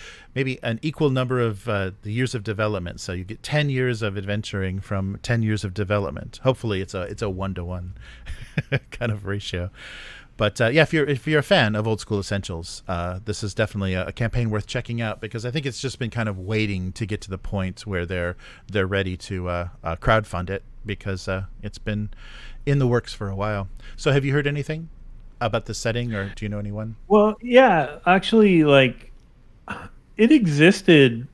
an equal number of the years of development. So you get 10 years of adventuring from 10 years of development. Hopefully, it's a 1-to-1 kind of ratio. But if you're a fan of Old School Essentials, this is definitely a campaign worth checking out, because I think it's just been kind of waiting to get to the point where they're ready to crowdfund it, because it's been in the works for a while. So have you heard anything about the setting, or do you know anyone? Well, yeah, actually, like, it existed,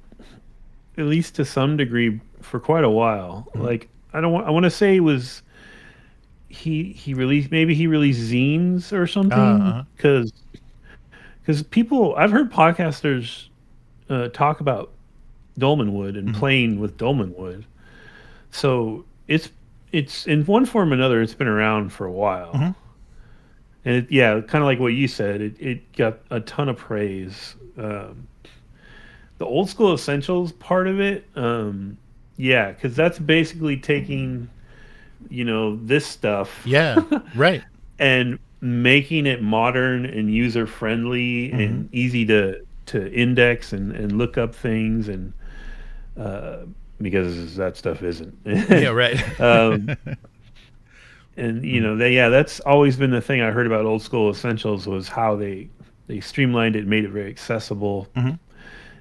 at least to some degree, for quite a while. Mm-hmm. Like, I want to say it was he released zines or something, because people, I've heard podcasters talk about Dolmenwood and playing with Dolmenwood. So it's in one form or another, it's been around for a while. Mm-hmm. And kind of like what you said, it got a ton of praise. The Old School Essentials part of it, because that's basically taking, this stuff, right, and making it modern and user friendly and easy to index and look up things, and because that stuff isn't. Right. And that's always been the thing I heard about Old School Essentials, was how they streamlined it and made it very accessible,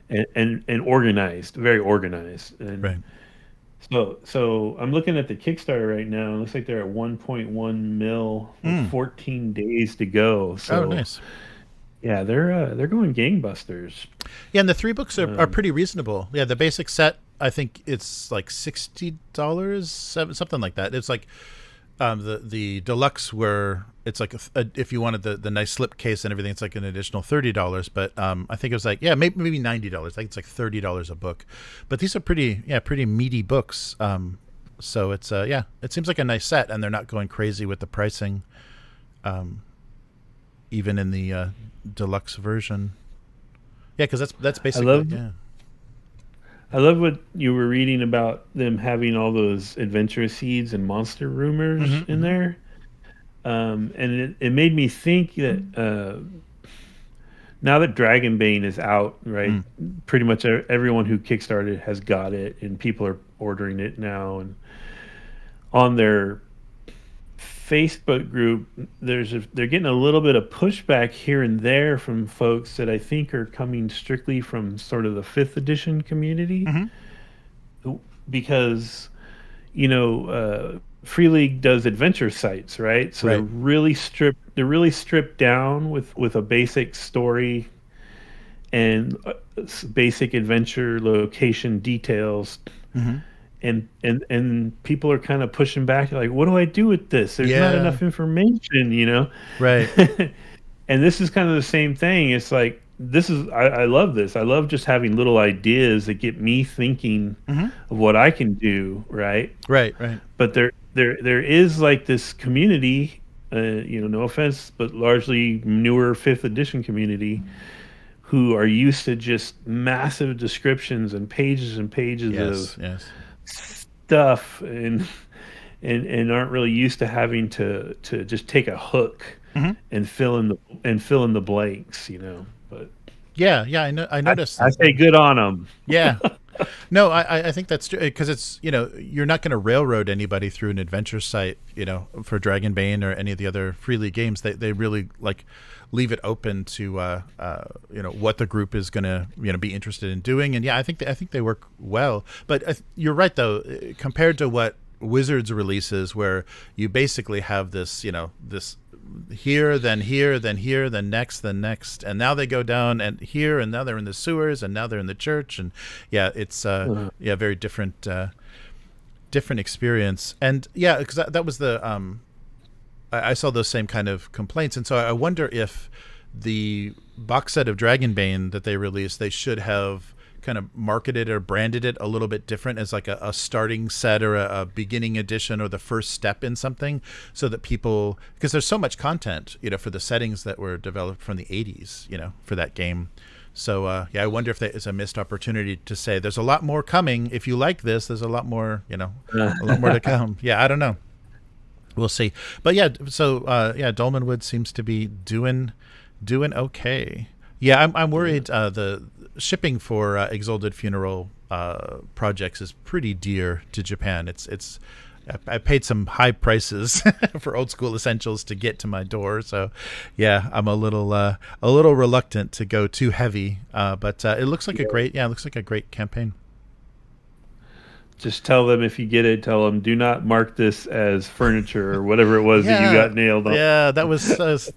and organized, very organized. And right. So I'm looking at the Kickstarter right now. It looks like they're at 1.1 mil, with 14 days to go. So, nice. Yeah, they're going gangbusters. Yeah, and the 3 books are pretty reasonable. Yeah, the basic set, I think it's like $60, something like that. It's like the deluxe, where it's like if you wanted the nice slip case and everything, it's like an additional $30. But I think it was like maybe $90. I think it's like $30 a book. But these are pretty meaty books. So it's it seems like a nice set, and they're not going crazy with the pricing, even in the deluxe version. Yeah, because that's basically I love what you were reading about them having all those adventure seeds and monster rumors in there. And it made me think that now that Dragonbane is out, right, pretty much everyone who Kickstarted has got it, and people are ordering it now. And on their Facebook group, they're getting a little bit of pushback here and there from folks that I think are coming strictly from sort of the 5th edition community, because Free League does adventure sites, right? So they're really stripped down with a basic story and basic adventure location details. And people are kind of pushing back, like, what do I do with this? There's not enough information, Right. And this is kind of the same thing. It's like, I love this. I love just having little ideas that get me thinking of what I can do, right? Right. But there is like this community, no offense, but largely newer 5th edition community, who are used to just massive descriptions and pages of stuff, and aren't really used to having to just take a hook and fill in the blanks, But I noticed. I say good on them. Yeah. No, I think that's true, because it's, you're not going to railroad anybody through an adventure site, for Dragonbane or any of the other Free League games. They really leave it open to what the group is going to be interested in doing. And I think they work well. But you're right, though, compared to what Wizards releases, where you basically have this this here, then here, then here, then next, and now they go down and here, and now they're in the sewers, and now they're in the church, and it's very different experience. And because that was the I saw those same kind of complaints, and so I wonder if the box set of Dragonbane that they released, they should have kind of marketed or branded it a little bit different as like a starting set or a beginning edition or the first step in something, so that people, because there's so much content, for the settings that were developed from the 80s, for that game. So I wonder if that is a missed opportunity to say there's a lot more coming. If you like this, there's a lot more, a lot more to come. Yeah, I don't know. we'll see. But yeah, so Dolmenwood seems to be doing okay. Yeah, I'm worried. The shipping for Exalted Funeral projects is pretty dear to Japan. I paid some high prices for Old School Essentials to get to my door, so yeah, I'm a little reluctant to go too heavy. But it looks like a great campaign. Just tell them if you get it, tell them do not mark this as furniture or whatever it was that you got nailed on. Yeah, that was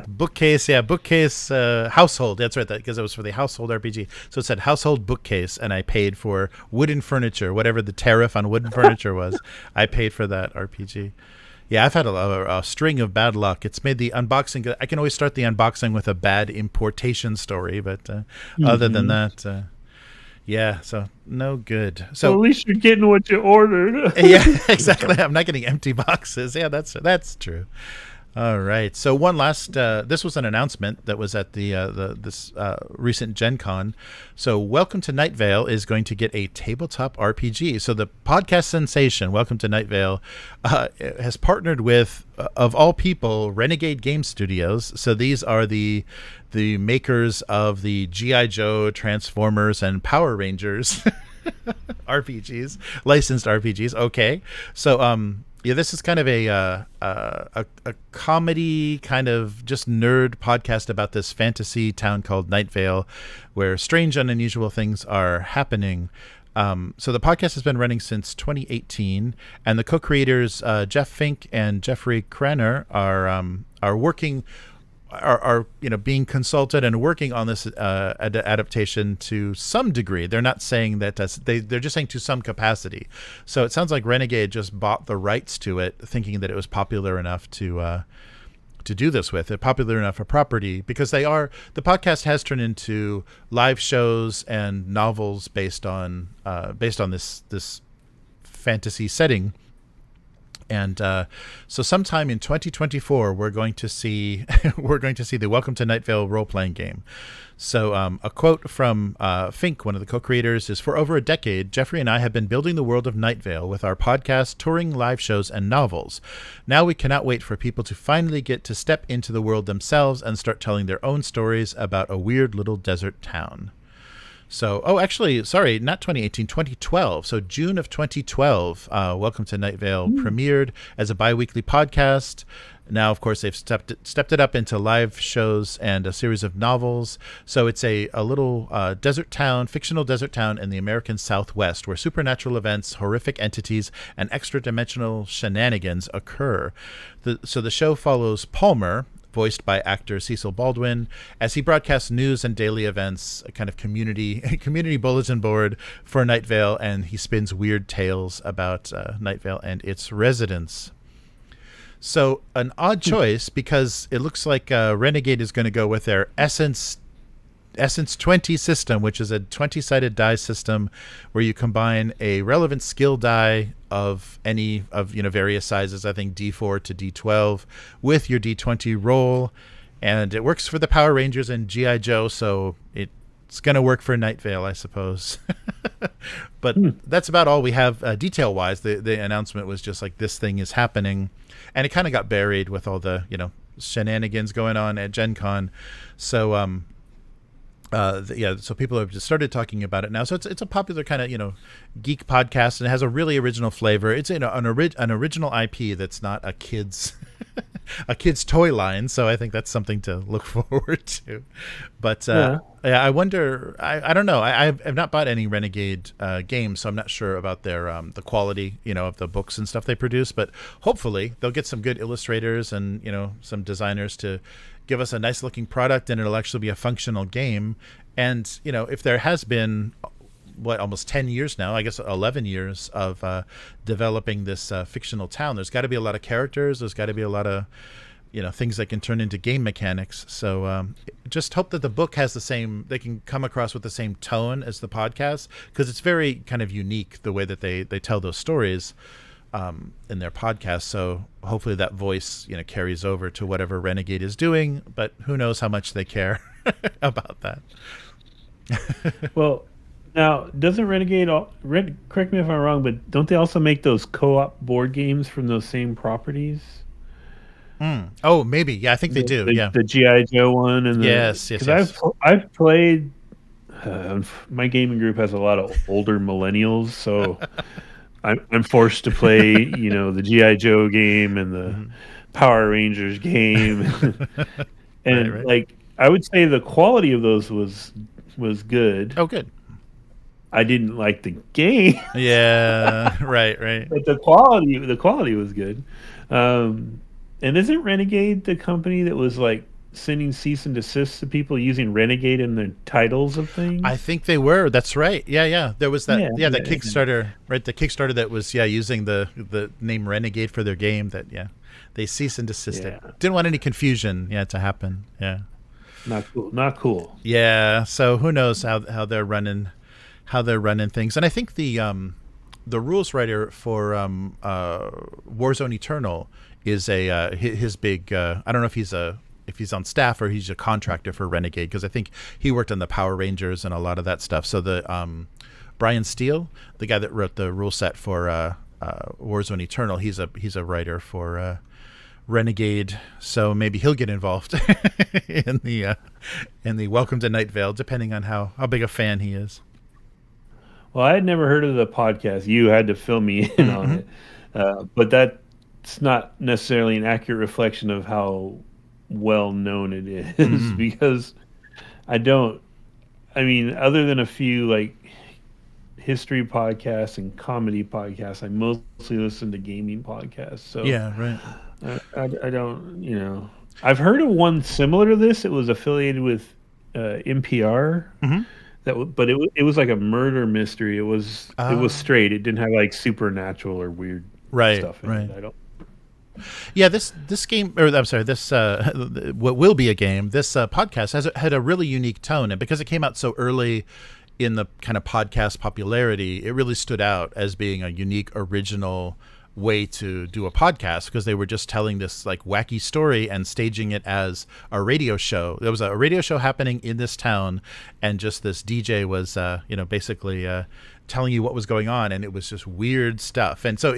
bookcase. Yeah, bookcase household. That's right, because it was for the household RPG. So it said household bookcase, and I paid for wooden furniture, whatever the tariff on wooden furniture was. I paid for that RPG. Yeah, I've had a string of bad luck. It's made the unboxing. I can always start the unboxing with a bad importation story, but other than that. Yeah, so no good. So well, at least you're getting what you ordered. Yeah, exactly. I'm not getting empty boxes. Yeah, that's true. All right. So one last. This was an announcement that was at this recent Gen Con. So Welcome to Night Vale is going to get a tabletop RPG. So the podcast sensation Welcome to Night Vale has partnered with, of all people, Renegade Game Studios. So these are the makers of the G.I. Joe, Transformers, and Power Rangers RPGs, licensed RPGs. Okay. So yeah, this is kind of a comedy, kind of just nerd podcast about this fantasy town called Night Vale, where strange and unusual things are happening. So the podcast has been running since 2018, and the co-creators Jeff Fink and Jeffrey Cranner are working. Are being consulted and working on this adaptation to some degree. They're not saying that they're just saying to some capacity. So it sounds like Renegade just bought the rights to it, thinking that it was popular enough to do this with it, popular enough a property, because the podcast has turned into live shows and novels based on this fantasy setting. And so sometime in 2024, we're going to see the Welcome to Night Vale role-playing game. So a quote from Fink, one of the co-creators, is, "For over a decade, Jeffrey and I have been building the world of Night Vale with our podcast, touring, live shows, and novels. Now we cannot wait for people to finally get to step into the world themselves and start telling their own stories about a weird little desert town." So, actually, sorry, not 2018, 2012. So June of 2012, Welcome to Night Vale premiered as a bi-weekly podcast. Now, of course, they've stepped it up into live shows and a series of novels. So it's a little fictional desert town in the American Southwest where supernatural events, horrific entities, and extra-dimensional shenanigans occur. So the show follows Palmer, voiced by actor Cecil Baldwin, as he broadcasts news and daily events, a kind of community bulletin board for Night Vale, and he spins weird tales about Night Vale and its residents. So an odd choice, because it looks like Renegade is going to go with their Essence 20 system, which is a 20-sided die system where you combine a relevant skill die of any of various sizes, I think D4 to D12, with your D20 roll, and it works for the Power Rangers and G.I. Joe, so it's going to work for Night Vale, I suppose. But that's about all we have detail-wise. The announcement was just like, this thing is happening, and it kind of got buried with all the shenanigans going on at Gen Con. So so people have just started talking about it now. So it's a popular kind of geek podcast, and it has a really original flavor. It's an original IP that's not a kid's toy line. So I think that's something to look forward to. But I wonder. I don't know. I've not bought any Renegade games, so I'm not sure about their the quality of the books and stuff they produce. But hopefully they'll get some good illustrators and some designers to give us a nice looking product, and it'll actually be a functional game. And if there has been almost 10 years now, I guess 11 years of developing this fictional town, there's got to be a lot of characters, there's got to be a lot of things that can turn into game mechanics. So just hope that the book has they can come across with the same tone as the podcast, because it's very kind of unique the way that they tell those stories in their podcast. So hopefully that voice carries over to whatever Renegade is doing, but who knows how much they care about that. Well, Now, doesn't correct me if I'm wrong, but don't they also make those co-op board games from those same properties? Oh, maybe. Yeah, I think they do. Yeah. The G.I. Joe one and yes. Because I've played. My gaming group has a lot of older millennials, so I'm forced to play, the G.I. Joe game and the Power Rangers game, and right. like I would say the quality of those was good. Oh, good. I didn't like the game. Yeah, right. But the quality was good. And isn't Renegade the company that was like sending cease and desist to people using Renegade in their titles of things? I think they were. That's right. Yeah. There was that. Yeah, that Kickstarter, right? The Kickstarter that was using the name Renegade for their game. That they cease and desisted. Yeah. Didn't want any confusion to happen. Yeah. Not cool. Yeah. So who knows how they're running things? And I think the rules writer for Warzone Eternal is his big. I don't know if he's on staff or he's a contractor for Renegade, because I think he worked on the Power Rangers and a lot of that stuff. So the Brian Steele, the guy that wrote the rule set for Warzone Eternal, he's a writer for Renegade. So maybe he'll get involved in the Welcome to Night Vale, depending on how big a fan he is. Well, I had never heard of the podcast. You had to fill me in on it, but that's not necessarily an accurate reflection of how well known it is, because other than a few like history podcasts and comedy podcasts, I mostly listen to gaming podcasts. So yeah, right. I don't, I've heard of one similar to this. It was affiliated with NPR. But it was like a murder mystery. It was straight. It didn't have like supernatural or weird stuff in it. I don't. Yeah, this game, or I'm sorry, this what will be a game. This podcast had a really unique tone, and because it came out so early in the kind of podcast popularity, it really stood out as being a unique, original way to do a podcast, because they were just telling this like wacky story and staging it as a radio show. There was a radio show happening in this town, and just this DJ was basically telling you what was going on, and it was just weird stuff. And so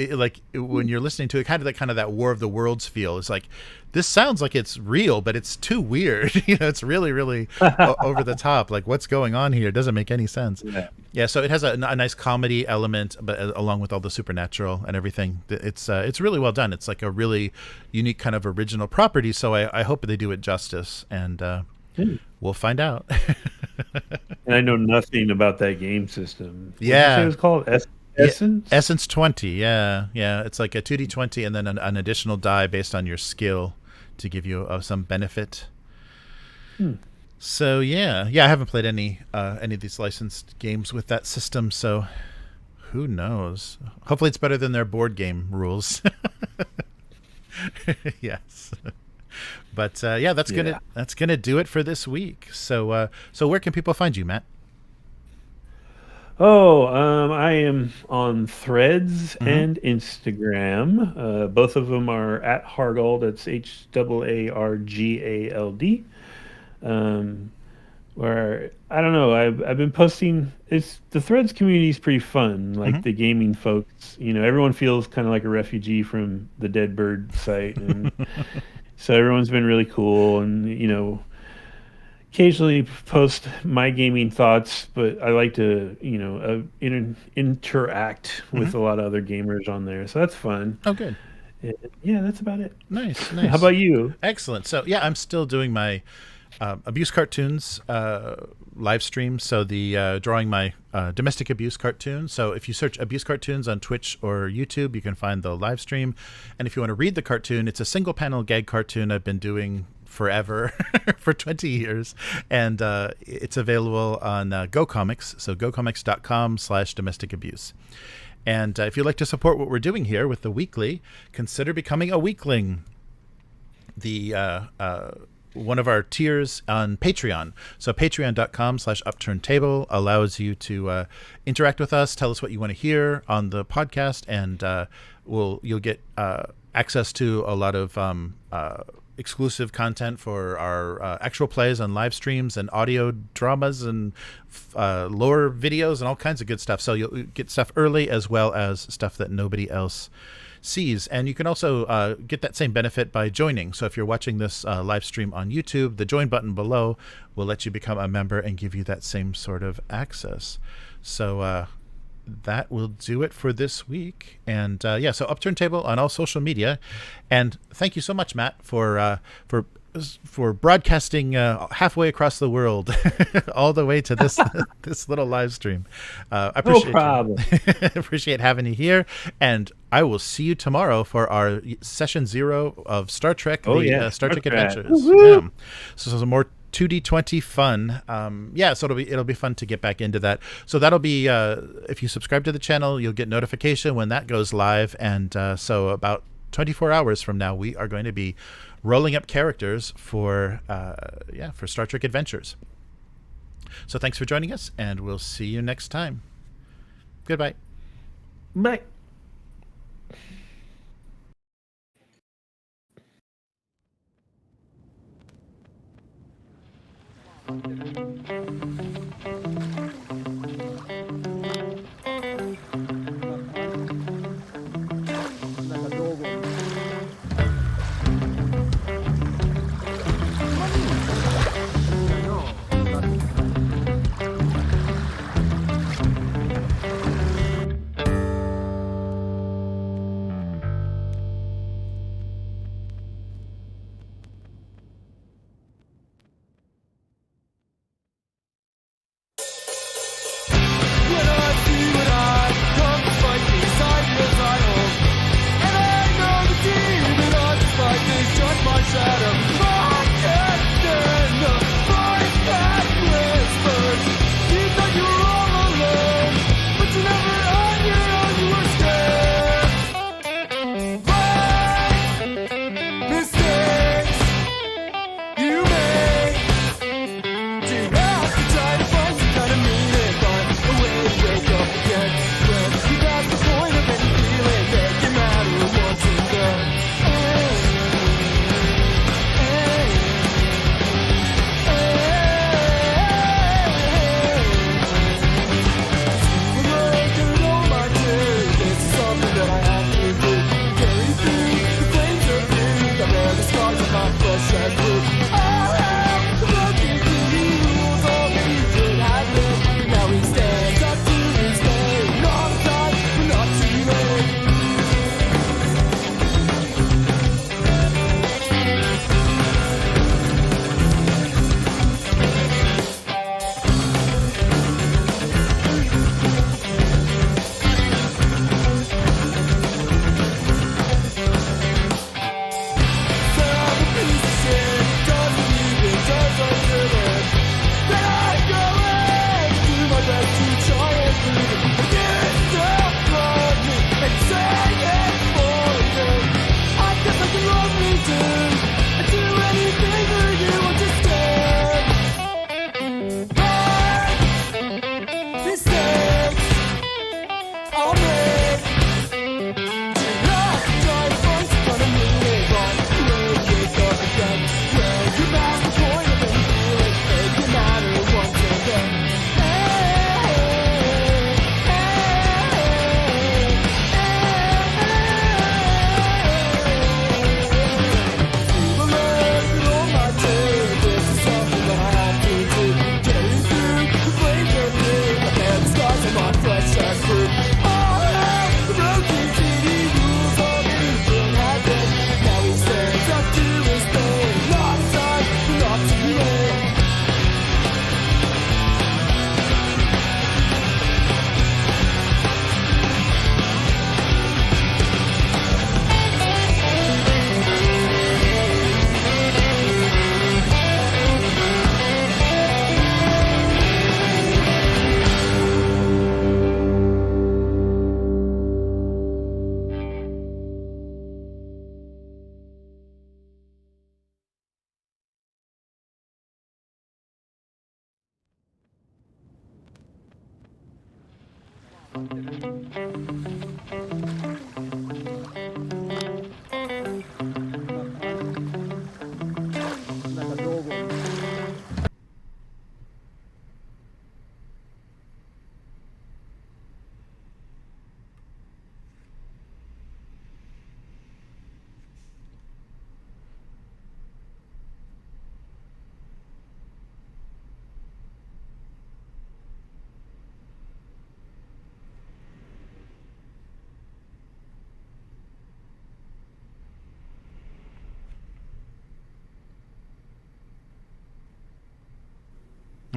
when you're listening to it, kind of that War of the Worlds feel. It's like, this sounds like it's real, but it's too weird. It's really, really over the top. Like, what's going on here? It doesn't make any sense. Yeah. So it has a nice comedy element, but along with all the supernatural and everything, it's really well done. It's like a really unique kind of original property. So I hope they do it justice, and we'll find out. And I know nothing about that game system. What did you say it was called? Essence? Essence 20, yeah. It's like a 2d20 and then an additional die based on your skill to give you some benefit. So yeah, I haven't played any of these licensed games with that system, so who knows? Hopefully it's better than their board game rules. Yes. But that's gonna do it for this week. So where can people find you, Matt? I am on Threads and Instagram. Both of them are at Hargald. That's HAARGALD. Where I don't know. I've been posting. The Threads community is pretty fun. Like the gaming folks, everyone feels kind of like a refugee from the Dead Bird site, and so everyone's been really cool. And occasionally post my gaming thoughts, but I like to, interact with a lot of other gamers on there. So that's fun. Oh, good. Yeah, that's about it. Nice. How about you? Excellent. So yeah, I'm still doing my abuse cartoons live stream. So the drawing my domestic abuse cartoons. So if you search abuse cartoons on Twitch or YouTube, you can find the live stream. And if you want to read the cartoon, it's a single panel gag cartoon I've been doing forever for 20 years, and it's available on GoComics, so gocomics.com/domestic abuse. And if you'd like to support what we're doing here with the weekly, consider becoming a weekling. The one of our tiers on Patreon. So patreon.com/upturntable allows you to interact with us, tell us what you want to hear on the podcast, and you'll get access to a lot of exclusive content for our actual plays and live streams and audio dramas and lore videos and all kinds of good stuff. So you'll get stuff early as well as stuff that nobody else sees. And you can also get that same benefit by joining. So if you're watching this live stream on YouTube, the join button below will let you become a member and give you that same sort of access. So that will do it for this week. And so Upturn Table on all social media. And thank you so much, Matt, for broadcasting halfway across the world, all the way to this this little live stream. I appreciate no problem. Appreciate having you here, and I will see you tomorrow for our session 0 of Star Trek. Star Trek Adventures. Yeah. So some more 2D20 fun. So it'll be fun to get back into that. So that'll be if you subscribe to the channel, you'll get notification when that goes live. And so about 24 hours from now, we are going to be rolling up characters for Star Trek Adventures. So thanks for joining us, and we'll see you next time. Goodbye. Bye.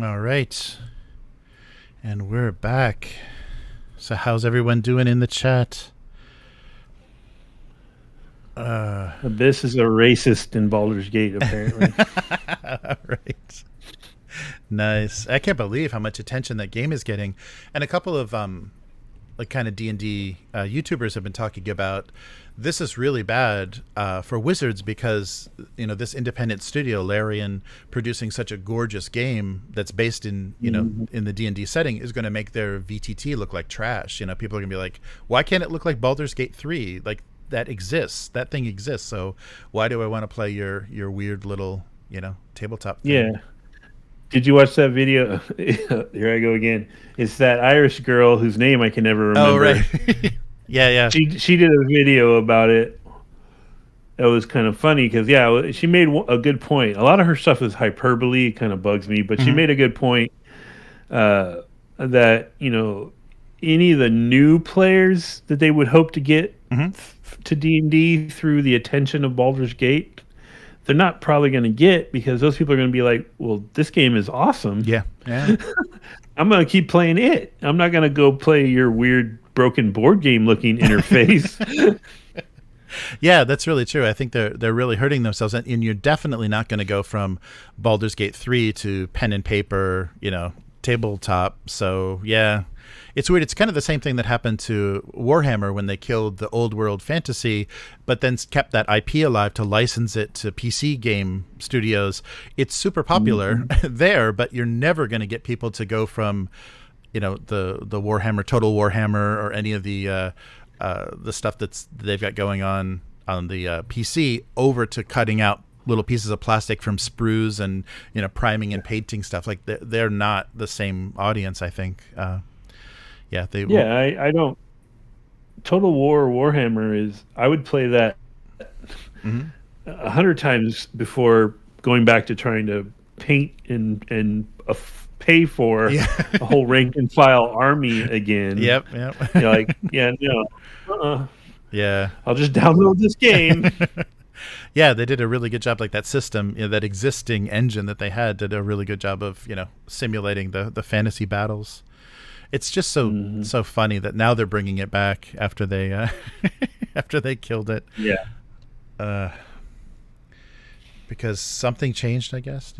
All right. And we're back. So how's everyone doing in the chat? Abyss is a racist in Baldur's Gate, apparently. All right. Nice. I can't believe how much attention that game is getting. And a couple of like kind of D&D YouTubers have been talking about this is really bad for Wizards because, you know, this independent studio, Larian, producing such a gorgeous game that's based in, you know, in the D&D setting is going to make their VTT look like trash. You know, people are going to be like, why can't it look like Baldur's Gate 3? Like, that exists. That thing exists. So why do I want to play your weird little, you know, tabletop thing? Yeah. Did you watch that video? Here I go again. It's that Irish girl whose name I can never remember. Oh, right. Yeah. She did a video about it. It was kind of funny because, yeah, she made a good point. A lot of her stuff is hyperbole. It kind of bugs me. But she made a good point that, you know, any of the new players that they would hope to get to D&D through the attention of Baldur's Gate, they're not probably going to get because those people are going to be like, well, this game is awesome. Yeah. I'm going to keep playing it. I'm not going to go play your weird broken board game looking interface. Yeah, that's really true. I think they're really hurting themselves, and you're definitely not going to go from Baldur's Gate 3 to pen and paper, you know, tabletop. So yeah, it's weird. It's kind of the same thing that happened to Warhammer when they killed the old world fantasy, but then kept that IP alive to license it to PC game studios. It's super popular there, but you're never going to get people to go from, you know, the Warhammer, Total Warhammer, or any of the stuff they've got going on the PC over to cutting out little pieces of plastic from sprues and, you know, priming and painting stuff. Like they're not the same audience, I think. I don't. Total War Warhammer is. I would play that 100 times before going back to trying to paint and pay for a whole rank and file army again. Yep. You're like, yeah, no. Yeah. I'll just download this game. Yeah, they did a really good job. Like that system, you know, that existing engine that they had did a really good job of, you know, simulating the fantasy battles. It's just so funny that now they're bringing it back after they after they killed it. Yeah. Because something changed, I guess.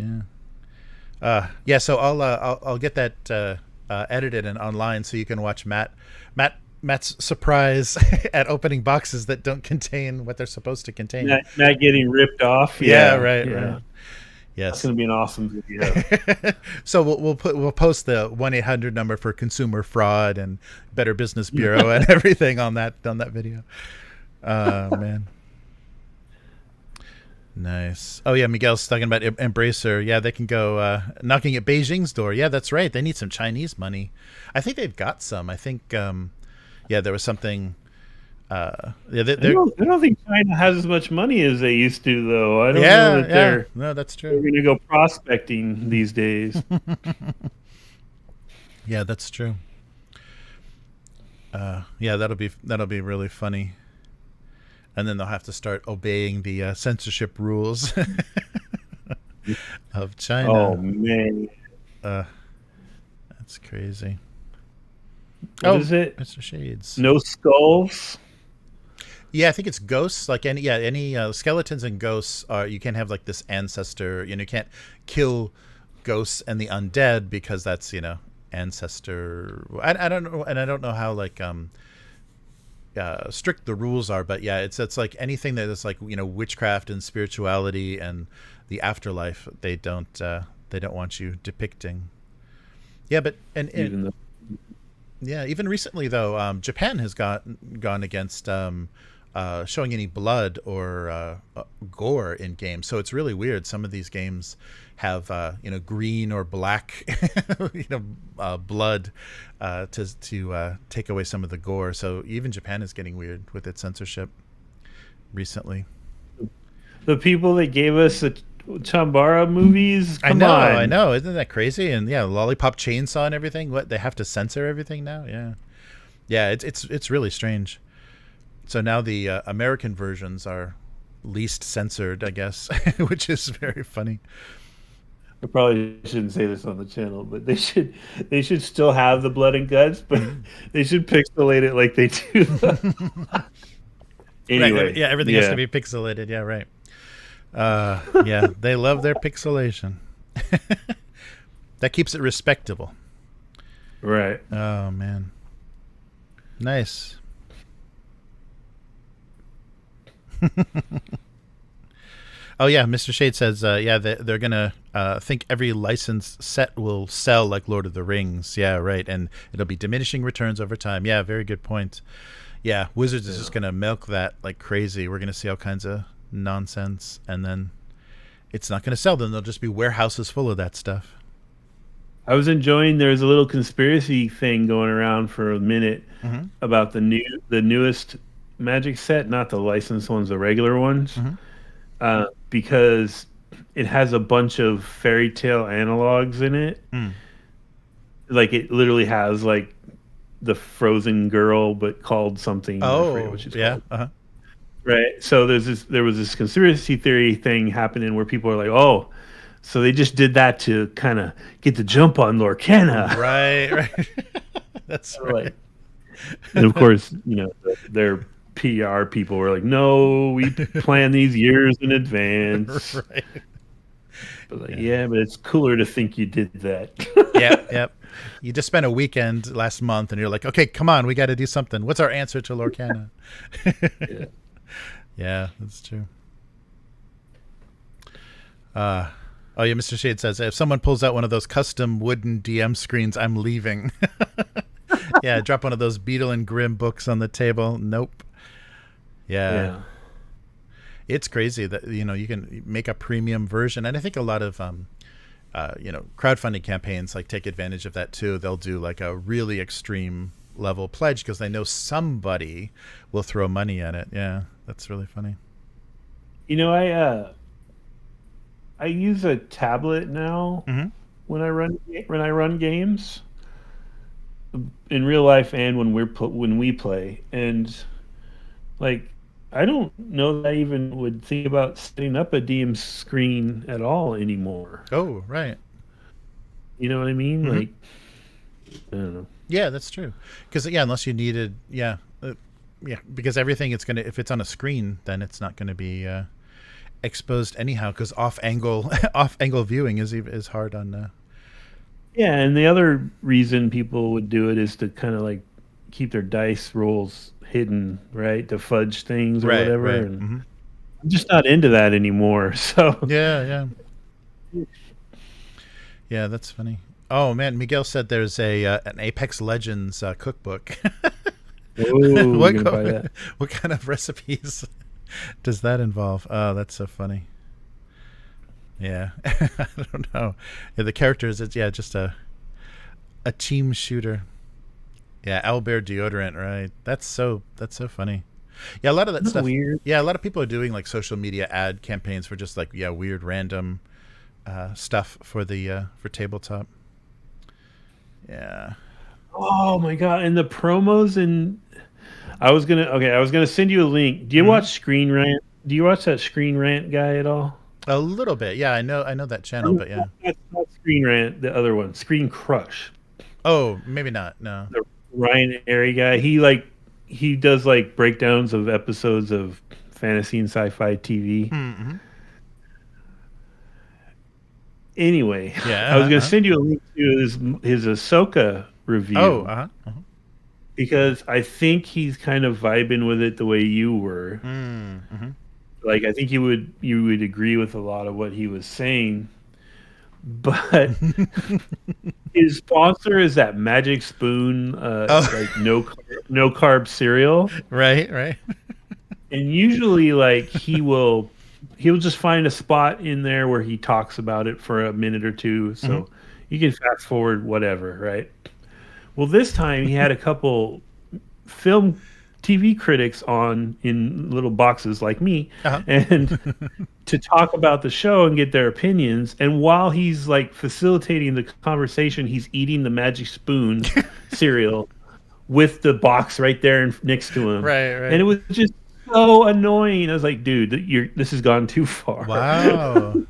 Yeah. So I'll get that edited and online so you can watch Matt's surprise at opening boxes that don't contain what they're supposed to contain. Not getting ripped off. Yeah. Right. Yes, it's going to be an awesome video. So we'll post the 1-800 number for consumer fraud and Better Business Bureau and everything on that video. Man, nice. Oh yeah, Miguel's talking about Embracer. Yeah, they can go knocking at Beijing's door. Yeah, that's right. They need some Chinese money. I think they've got some. I think there was something. I don't think China has as much money as they used to, though. I don't know that no, that's true. They're going to go prospecting these days. Yeah, that's true. That'll be really funny. And then they'll have to start obeying the censorship rules of China. Oh man, that's crazy. What is it? Mr. Shades. No skulls. Yeah, I think it's ghosts. Like any skeletons and ghosts are. You can't have like this ancestor. You know, you can't kill ghosts and the undead because that's, you know, ancestor. I don't know, and I don't know how like strict the rules are, but yeah, it's like anything that is like, you know, witchcraft and spirituality and the afterlife. They don't want you depicting. Yeah, but even recently though, Japan has gone against showing any blood or gore in games. So it's really weird. Some of these games have green or black blood to take away some of the gore. So even Japan is getting weird with its censorship recently. The people that gave us the Chambara movies, I know, isn't that crazy? And yeah, Lollipop Chainsaw and everything. What, they have to censor everything now? Yeah, it's really strange. So now the American versions are least censored, I guess, which is very funny. I probably shouldn't say this on the channel, but they should still have the blood and guts, but they should pixelate it like they do. Anyway, right, yeah, everything has to be pixelated. Yeah, right. Yeah, they love their pixelation. That keeps it respectable. Right. Oh man, nice. Oh yeah, Mr. Shade says, yeah, they're gonna think every licensed set will sell like Lord of the Rings. Yeah, right, and it'll be diminishing returns over time. Yeah, very good point. Yeah, Wizards is just gonna milk that like crazy. We're gonna see all kinds of nonsense, and then it's not gonna sell. Then there'll just be warehouses full of that stuff. I was enjoying. There's a little conspiracy thing going around for a minute about the newest Magic set, not the licensed ones, the regular ones. Because it has a bunch of fairy tale analogs in it. Like it literally has like the Frozen Girl, but called something. Oh, yeah. Right. So there was this conspiracy theory thing happening where people are like, oh, so they just did that to kind of get the jump on Lorcana. Right. That's right. Like, and of course, their PR people were like, no, we plan these years in advance. Right. But like, yeah, but it's cooler to think you did that. Yep. You just spent a weekend last month and you're like, okay, come on, we got to do something. What's our answer to Lorcana? Yeah, that's true. Oh yeah, Mr. Shade says, if someone pulls out one of those custom wooden DM screens, I'm leaving. Yeah, drop one of those Beadle and Grimm books on the table. Nope. Yeah. It's crazy that you can make a premium version, and I think a lot of crowdfunding campaigns like take advantage of that too. They'll do like a really extreme level pledge because they know somebody will throw money at it. Yeah, that's really funny. I use a tablet now when I run games in real life and when we play, and like I don't know that I even would think about setting up a DM screen at all anymore. Oh, right. You know what I mean? Like, I don't know. Yeah, that's true. Because unless you needed, because everything if it's on a screen, then it's not going to be exposed anyhow. Because off angle viewing is hard on. Yeah, and the other reason people would do it is to kind of like keep their dice rolls hidden, right? To fudge things or whatever. Right. And I'm just not into that anymore. So yeah, that's funny. Oh man, Miguel said there's an Apex Legends cookbook. Ooh, what kind of recipes does that involve? Oh, that's so funny. Yeah, I don't know. Yeah, the characters, it's just a team shooter. Yeah, Owlbear deodorant, right? That's so funny. Yeah, a lot of that stuff. Weird. Yeah, a lot of people are doing like social media ad campaigns for just like weird random stuff for tabletop. Yeah. Oh my god! And the promos I was gonna send you a link. Do you watch Screen Rant? Do you watch that Screen Rant guy at all? A little bit, yeah. I know that channel, but yeah. That's not Screen Rant. The other one, Screen Crush. Oh, maybe not. No. The Ryan Airy guy. He does like breakdowns of episodes of fantasy and sci-fi TV. Anyway, I was going to send you a link to his Ahsoka review. Oh, because I think he's kind of vibing with it the way you were. Like I think you would agree with a lot of what he was saying, but his sponsor is that Magic Spoon, like no carb cereal. Right. And usually, like he'll just find a spot in there where he talks about it for a minute or two, so you can fast forward whatever, right? Well, this time he had a couple film TV critics on in little boxes like me, and to talk about the show and get their opinions. And while he's like facilitating the conversation, he's eating the Magic Spoon cereal with the box right there next to him. Right. And it was just so annoying. I was like, dude, this has gone too far. Wow.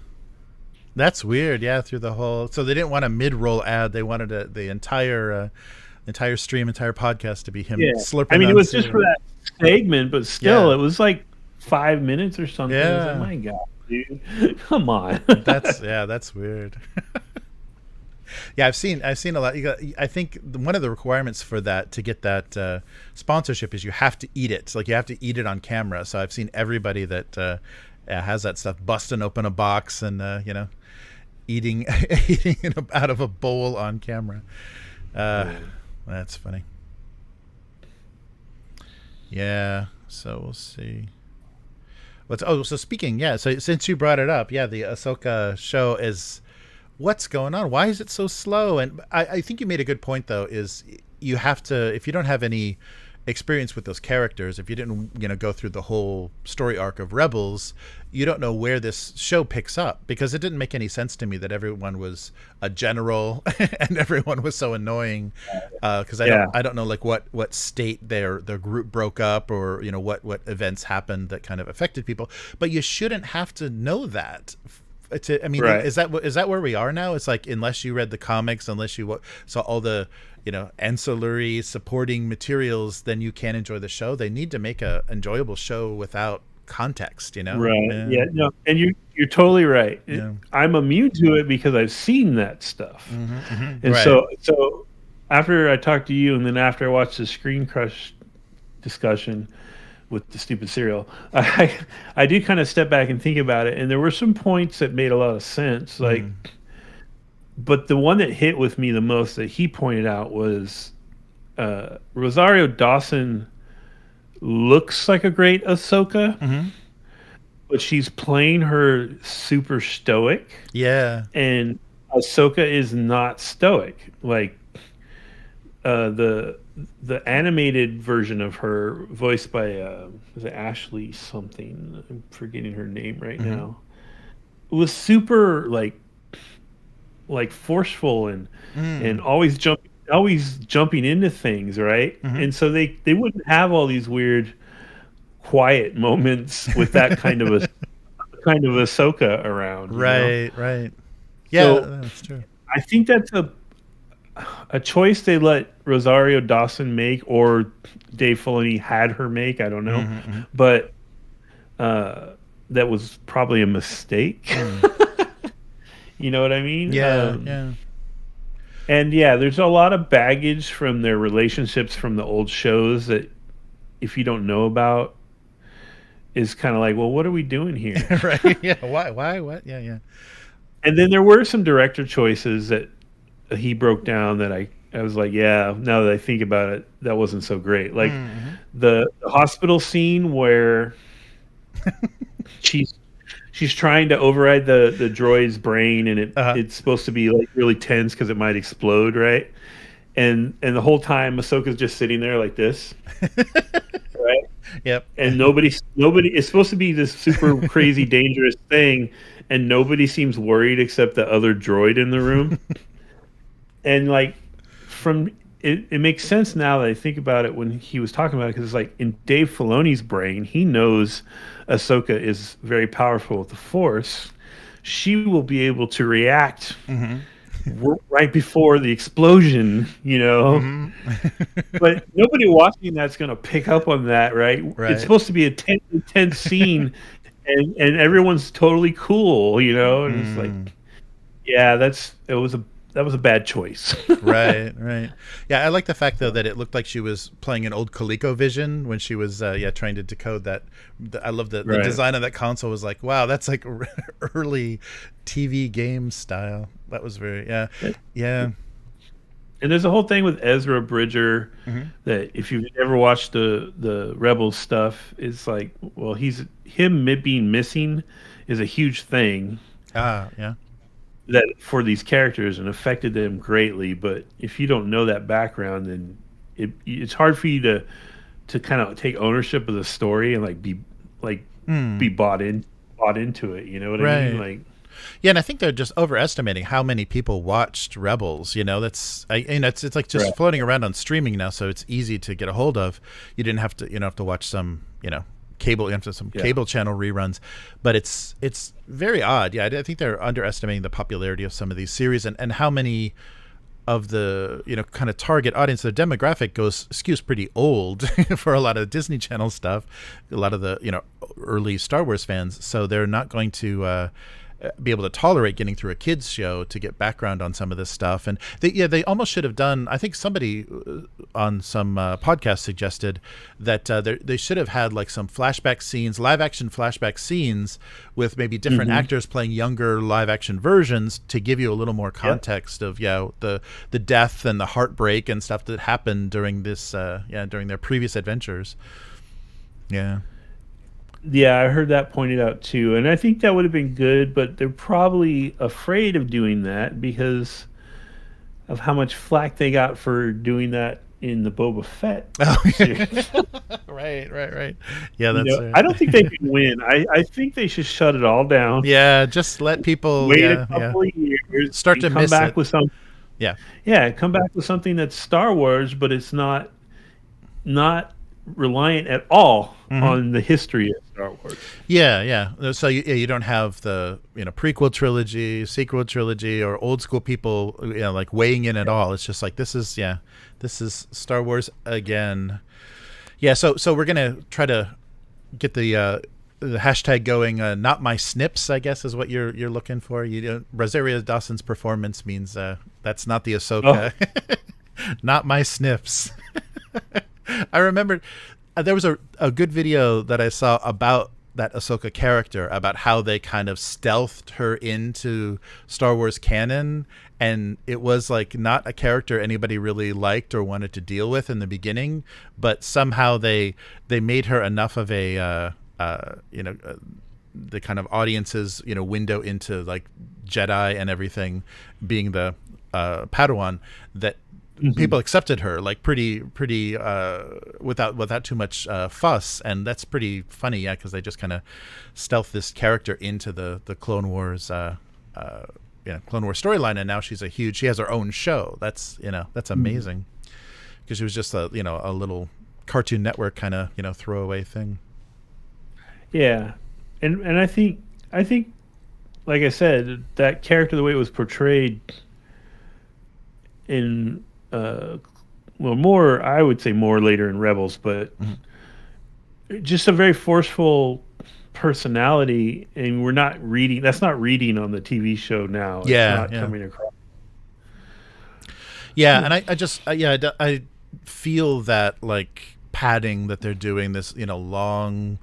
That's weird. Yeah, through the whole. So they didn't want a mid-roll ad. They wanted the entire stream, entire podcast to be him slurping. I mean, it on was cereal. just for that segment, but still, it was like 5 minutes or something. Yeah. I was like, my God, dude, come on. That's weird. Yeah, I've seen a lot. I think one of the requirements for that, to get that sponsorship, is you have to eat it. Like, you have to eat it on camera. So I've seen everybody that has that stuff busting open a box and eating out of a bowl on camera. That's funny. Yeah. So we'll see. So speaking, so since you brought it up, the Ahsoka show is. What's going on? Why is it so slow? And I think you made a good point, though, is you have to, if you don't have any experience with those characters, if you didn't go through the whole story arc of Rebels, you don't know where this show picks up, because it didn't make any sense to me that everyone was a general and everyone was so annoying, because I don't know like what state their group broke up, or what events happened that kind of affected people. But you shouldn't have to know that. Is that where we are now? It's like, unless you read the comics, unless you saw all the ancillary supporting materials, then you can't enjoy the show. They need to make a enjoyable show without context, Right. No, and you're totally right. I'm immune to it because I've seen that stuff. And so after I talked to you, and then after I watched the Screen Crush discussion with the stupid cereal, I did kind of step back and think about it, and there were some points that made a lot of sense. Like, but the one that hit with me the most that he pointed out was Rosario Dawson looks like a great Ahsoka, but she's playing her super stoic. Yeah, and Ahsoka is not stoic. Like, the animated version of her, voiced by is it Ashley something? I'm forgetting her name right now. It was super like forceful and always jumping into things, right? And so they wouldn't have all these weird quiet moments with that kind of Ahsoka around. Right. Yeah, so, that's true. I think that's a choice they let Rosario Dawson make, or Dave Filoni had her make. I don't know, but that was probably a mistake. You know what I mean? Yeah. And there's a lot of baggage from their relationships from the old shows that, if you don't know about, is kind of like, well, what are we doing here? Right? Yeah. Why? What? Yeah. And then there were some director choices that he broke down that I was like, now that I think about it, that wasn't so great. Like the hospital scene where she's trying to override the droid's brain, and it's supposed to be like really tense because it might explode, right? And the whole time Ahsoka's just sitting there like this, right? Yep. And nobody. It's supposed to be this super crazy dangerous thing, and nobody seems worried except the other droid in the room. And like, it makes sense now that I think about it when he was talking about it, because it's like, in Dave Filoni's brain, he knows Ahsoka is very powerful with the Force. She will be able to react right before the explosion, But nobody watching that's going to pick up on that, right? It's supposed to be a tense scene, and everyone's totally cool, And it's like, that was a bad choice. Right. Yeah, I like the fact, though, that it looked like she was playing an old ColecoVision when she was trying to decode that. I love the design of that console. Was like, wow, that's like early TV game style. That was very yeah. And there's a whole thing with Ezra Bridger that, if you've ever watched the Rebels stuff, it's like, well, him being missing is a huge thing. Yeah. That for these characters, and affected them greatly. But if you don't know that background, then it's hard for you to kind of take ownership of the story and like be bought into it. You know what I mean? Like, and I think they're just overestimating how many people watched Rebels. It's like just floating around on streaming now, so it's easy to get a hold of. You didn't have to have to watch some cable, cable channel reruns, but it's very odd. Yeah, I think they're underestimating the popularity of some of these series and how many of the kind of target audience, the demographic skews pretty old for a lot of Disney Channel stuff, a lot of the early Star Wars fans, so they're not going to be able to tolerate getting through a kids show to get background on some of this stuff. And they almost should have done, I think somebody on some podcast suggested that they should have had like some flashback scenes, live action flashback scenes with maybe different actors playing younger live action versions to give you a little more context of the death and the heartbreak and stuff that happened during this during their previous adventures. Yeah, I heard that pointed out too, and I think that would have been good, but they're probably afraid of doing that because of how much flack they got for doing that in the Boba Fett series. Right. Yeah, that's right. I don't think they can win. I think they should shut it all down. Yeah, just let people wait a couple of years, start to come miss back it. with something. Yeah, come back with something that's Star Wars, but it's not reliant at all on the history of Star Wars. Yeah. So you don't have the prequel trilogy, sequel trilogy, or old school people like weighing in at all. It's just like this is Star Wars again. Yeah. So we're gonna try to get the hashtag going. Not my snips, I guess, is what you're looking for. Rosario Dawson's performance means that's not the Ahsoka. Not my snips. I remember there was a good video that I saw about that Ahsoka character, about how they kind of stealthed her into Star Wars canon, and it was like not a character anybody really liked or wanted to deal with in the beginning, but somehow they made her enough of a the kind of audience's window into like Jedi and everything, being the Padawan, that people accepted her like pretty without too much fuss, and that's pretty funny, because they just kind of stealth this character into the Clone Wars Clone Wars storyline, and now she has her own show. That's amazing, because she was just a little Cartoon Network kind of throwaway thing. Yeah, and I think like I said, that character, the way it was portrayed in more, I would say more later in Rebels, but just a very forceful personality, and we're not reading. That's not reading on the TV show now. It's not coming across. Yeah, and I feel that like padding that they're doing, this long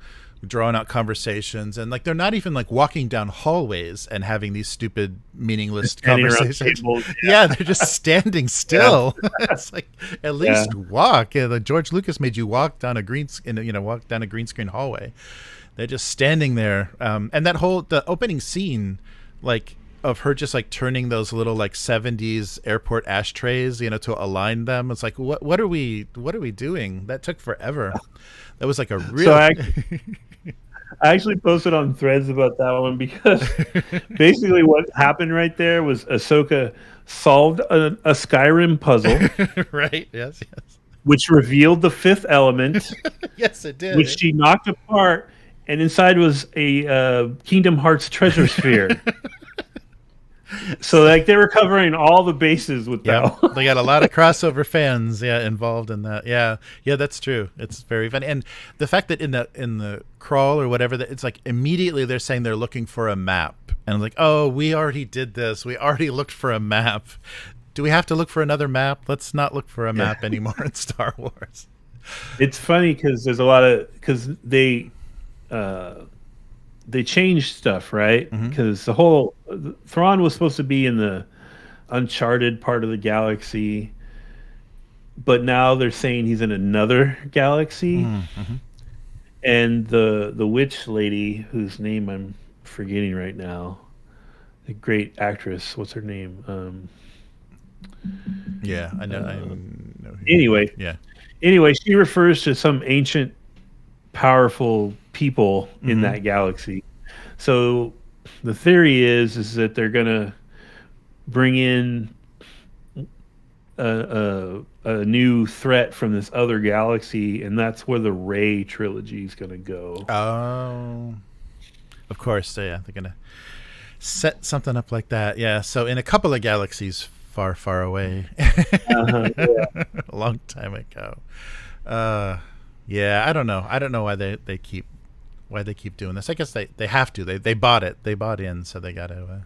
drawn out conversations, and like they're not even like walking down hallways and having these stupid meaningless conversations. They're just standing still. It's like, at least walk. Like George Lucas made you walk down a green screen hallway. They're just standing there, and the opening scene, like of her just like turning those little like 70s airport ashtrays to align them. It's like, what are we doing? That took forever. That was like a real I actually posted on Threads about that one, because basically what happened right there was Ahsoka solved a Skyrim puzzle. Right, yes. Which revealed the fifth element. Yes, it did. Which she knocked apart, and inside was a Kingdom Hearts treasure sphere. So like they were covering all the bases with that. They got a lot of crossover fans involved in that. Yeah, that's true. It's very funny. And the fact that in the crawl or whatever, that it's like immediately they're saying they're looking for a map, and I'm like, oh, we already did this. We already looked for a map. Do we have to look for another map? Let's not look for a map anymore in Star Wars. It's funny because there's a lot of, because they changed stuff, right? Because the whole Thrawn was supposed to be in the uncharted part of the galaxy, but now they're saying he's in another galaxy. And the witch lady, whose name I'm forgetting right now, the great actress, what's her name? I know. Anyway, she refers to some ancient, powerful people in that galaxy. So the theory is that they're gonna bring in a new threat from this other galaxy, and that's where the Ray trilogy is going to go. Oh, of course. So, yeah, they're gonna set something up like that. Yeah. So in a couple of galaxies far, far away, Yeah. a long time ago. Yeah, I don't know. I don't know why they keep doing this. I guess they have to. They bought it. They bought in, so they gotta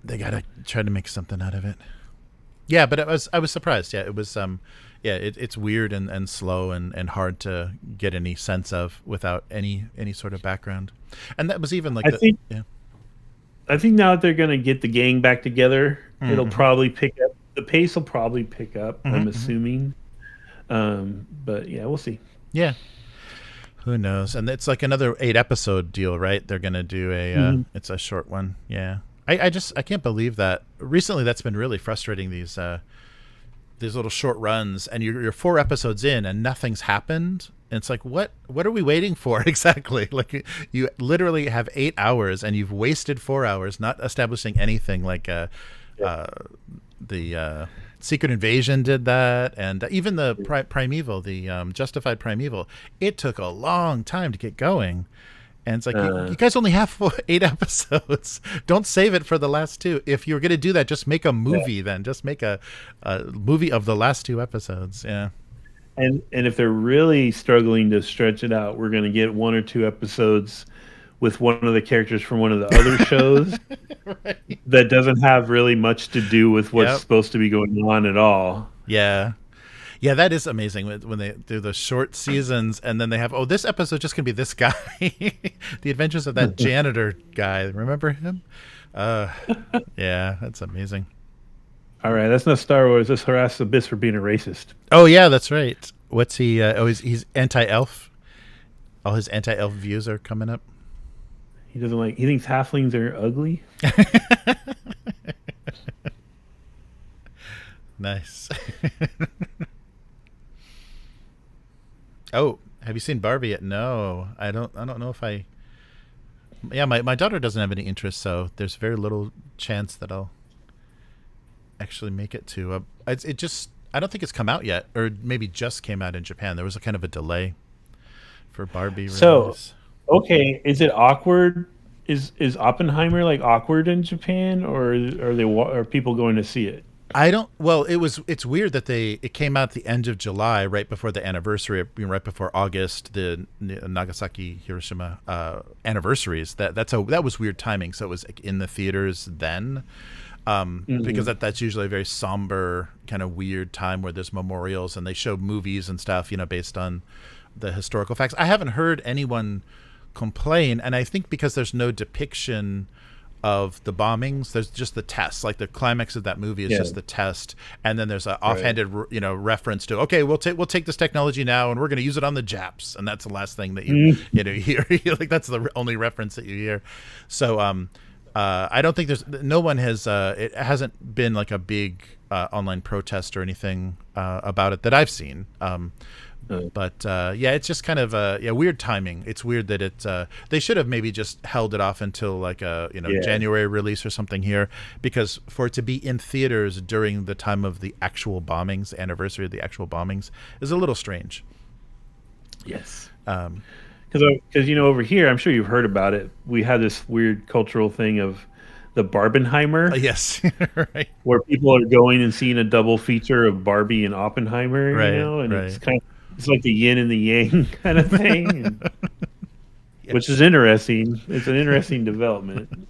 they gotta try to make something out of it. Yeah, but I was surprised. Yeah, it was it's weird and slow and hard to get any sense of without any sort of background. And that was even like I think now that they're gonna get the gang back together, it'll probably pick up. The pace will probably pick up. I'm assuming. But yeah, we'll see. Yeah. Who knows? And it's like another 8-episode deal, right? They're gonna do it's a short one. Yeah. I can't believe that. Recently, that's been really frustrating. These little short runs, and you're 4 episodes in, and nothing's happened. And it's like, what are we waiting for exactly? Like you literally have 8 hours, and you've wasted 4 hours not establishing anything. Like the Secret Invasion did that, and even the Primeval, the Justified Primeval. It took a long time to get going. And it's like, you guys only have 8 episodes. Don't save it for the last 2. If you're going to do that, just make a movie then. Just make a movie of the last 2 episodes. Yeah. And if they're really struggling to stretch it out, we're going to get 1 or 2 episodes with one of the characters from one of the other shows right. That doesn't have really much to do with what's supposed to be going on at all. Yeah. Yeah, that is amazing when they do the short seasons and then they have, this episode just going to be this guy. The adventures of that janitor guy. Remember him? Yeah, that's amazing. All right, that's not Star Wars. Let's harass Abyss for being a racist. Oh, yeah, that's right. What's he? He's anti-elf. All his anti-elf views are coming up. He thinks halflings are ugly. Nice. Oh, have you seen Barbie yet? No, I don't know if I. Yeah, my daughter doesn't have any interest, so there's very little chance that I'll actually make it to. I don't think it's come out yet, or maybe just came out in Japan. There was a kind of a delay for Barbie release. So, okay, is it awkward? Is Oppenheimer like awkward in Japan, or are people going to see it? I don't. Well, it's weird that it came out at the end of July, right before the anniversary, right before August, the Nagasaki Hiroshima anniversaries. That was weird timing. So it was in the theaters then, because that's usually a very somber kind of weird time where there's memorials and they show movies and stuff, based on the historical facts. I haven't heard anyone complain, and I think because there's no depiction of the bombings, there's just the test. Like the climax of that movie is just the test, and then there's an offhanded reference to, okay, we'll take this technology now and we're going to use it on the Japs, and that's the last thing that you hear. Like that's the only reference that you hear. So I don't think no one has it hasn't been like a big online protest or anything about it that I've seen. But it's just kind of weird timing. It's weird that they should have maybe just held it off until like a January release or something here, because for it to be in theaters during the time of the actual bombings, anniversary of the actual bombings, is a little strange. Yes. Because over here, I'm sure you've heard about it. We have this weird cultural thing of the Barbenheimer. Yes, right. Where people are going and seeing a double feature of Barbie and Oppenheimer, right, and it's like the yin and the yang kind of thing, which is interesting. It's an interesting development.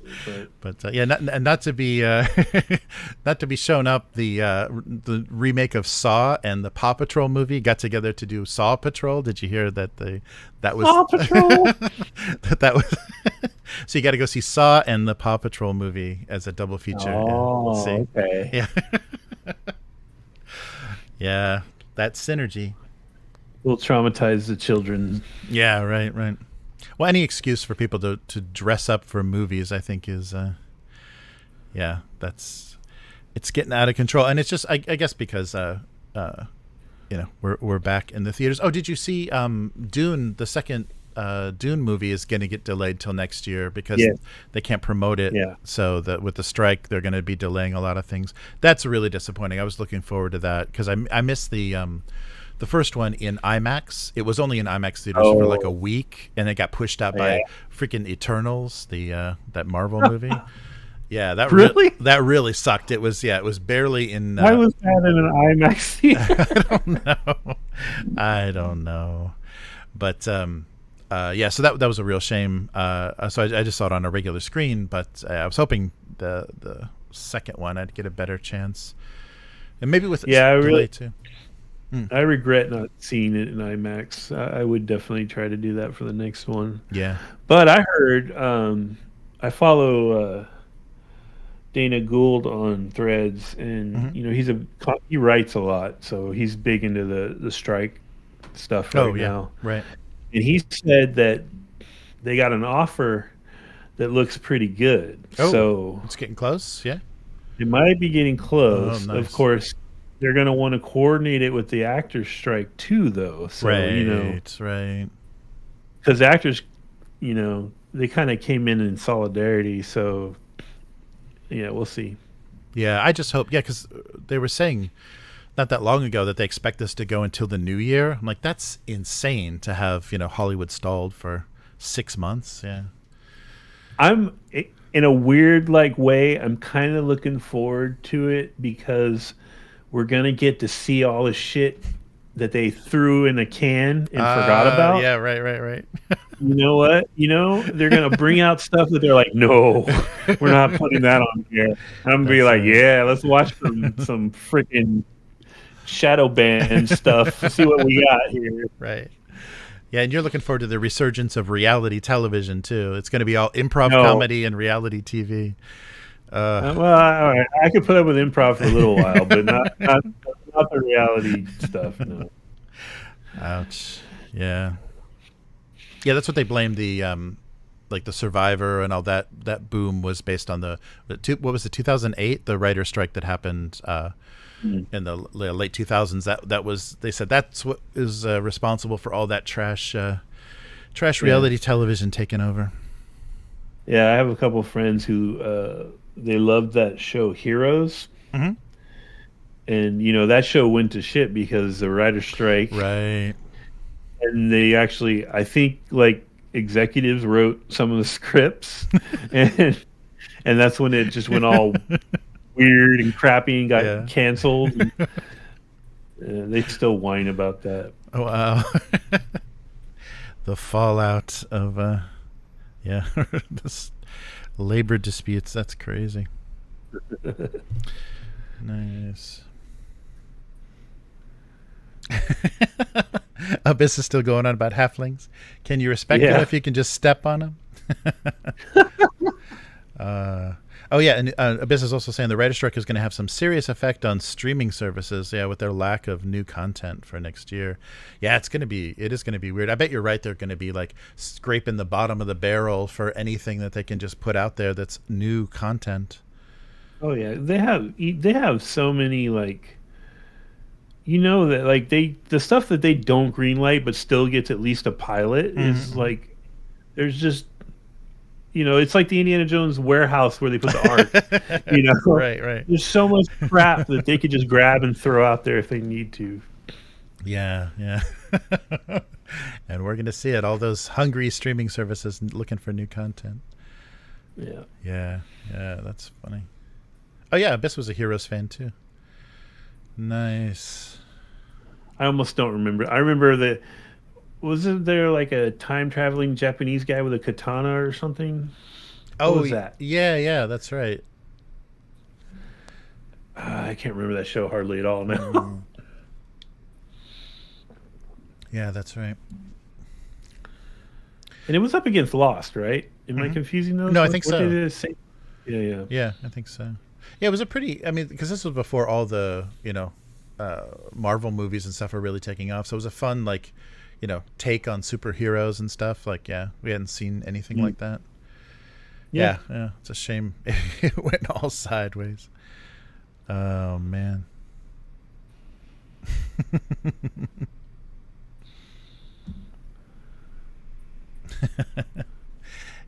But not to be not to be shown up. The remake of Saw and the Paw Patrol movie got together to do Saw Patrol. Did you hear that that was Paw Patrol? that was. So you got to go see Saw and the Paw Patrol movie as a double feature. Oh, okay. Yeah. Yeah, that synergy. Will traumatize the children. Yeah, right. Well, any excuse for people to dress up for movies, I think, is, it's getting out of control, and it's just, I guess, because, we're back in the theaters. Oh, did you see Dune, the second Dune movie is going to get delayed till next year because Yeah. they can't promote it. Yeah. So that with the strike, they're going to be delaying a lot of things. That's really disappointing. I was looking forward to that because I missed the first one in IMAX. It was only in IMAX theaters for like a week, and it got pushed out by freaking Eternals, that Marvel movie. Yeah, that Really? that really sucked. It was barely in. Why was that in an IMAX theater? I don't know. But yeah, so that was a real shame. So I just saw it on a regular screen, but I was hoping the second one I'd get a better chance, and maybe with delay too. I regret not seeing it in IMAX. I would definitely try to do that for the next one. Yeah, but I heard I follow Dana Gould on Threads, and he writes a lot, so he's big into the strike stuff now. Right. And he said that they got an offer that looks pretty good. So it's getting close. Yeah, it might be getting close. Oh, nice. Of course, they're going to want to coordinate it with the actors' strike too, though. So right. Because actors, they kind of came in solidarity. So yeah, we'll see. Yeah, I just hope. Yeah, because they were saying not that long ago that they expect this to go until the new year. I'm like, that's insane to have Hollywood stalled for 6 months. Yeah, I'm in a weird way. I'm kind of looking forward to it because we're gonna get to see all the shit that they threw in a can and forgot about. Yeah, right. You know what? They're gonna bring out stuff that they're like, no, we're not putting that on here. And I'm gonna be like, yeah, let's watch some freaking shadow band stuff. See what we got here. Right. Yeah, and you're looking forward to the resurgence of reality television too. It's going to be all improv comedy and reality TV. Well, I could put up with improv for a little while, but not the reality stuff. No. Ouch. Yeah. Yeah, that's what they blame the the Survivor and all that boom was based on what was it, 2008, the writer's strike that happened in the late 2000s. That was, they said that's what is responsible for all that trash reality television taking over. Yeah, I have a couple of friends who they loved that show Heroes. Mm-hmm. And that show went to shit because the writer's strike. Right. And they actually, I think, executives wrote some of the scripts, and that's when it just went all weird and crappy and got canceled. And they still whine about that. Oh wow. The fallout of this labor disputes. That's crazy. Nice. Abyss is still going on about halflings. Can you respect them if you can just step on them? And Abyss is also saying the writer's strike is going to have some serious effect on streaming services. Yeah, with their lack of new content for next year. Yeah, it is going to be weird. I bet you're right. They're going to be scraping the bottom of the barrel for anything that they can just put out there that's new content. Oh yeah, they have so many the stuff that they don't greenlight but still gets at least a pilot is there's just it's like the Indiana Jones warehouse where they put the art. Right. There's so much crap that they could just grab and throw out there if they need to. Yeah. And we're going to see it. All those hungry streaming services looking for new content. Yeah. That's funny. Oh yeah, Abyss was a Heroes fan too. Nice. I almost don't remember. I remember that. Wasn't there a time traveling Japanese guy with a katana or something? What was that? Yeah, that's right. I can't remember that show hardly at all now. Yeah, that's right. And it was up against Lost, right? Am I confusing those? No, I think so. What did it say? Yeah. Yeah, I think so. Yeah, it was because this was before all the, Marvel movies and stuff were really taking off. So it was a fun, take on superheroes and stuff. We hadn't seen anything like that. Yeah. It's a shame it went all sideways. Oh, man.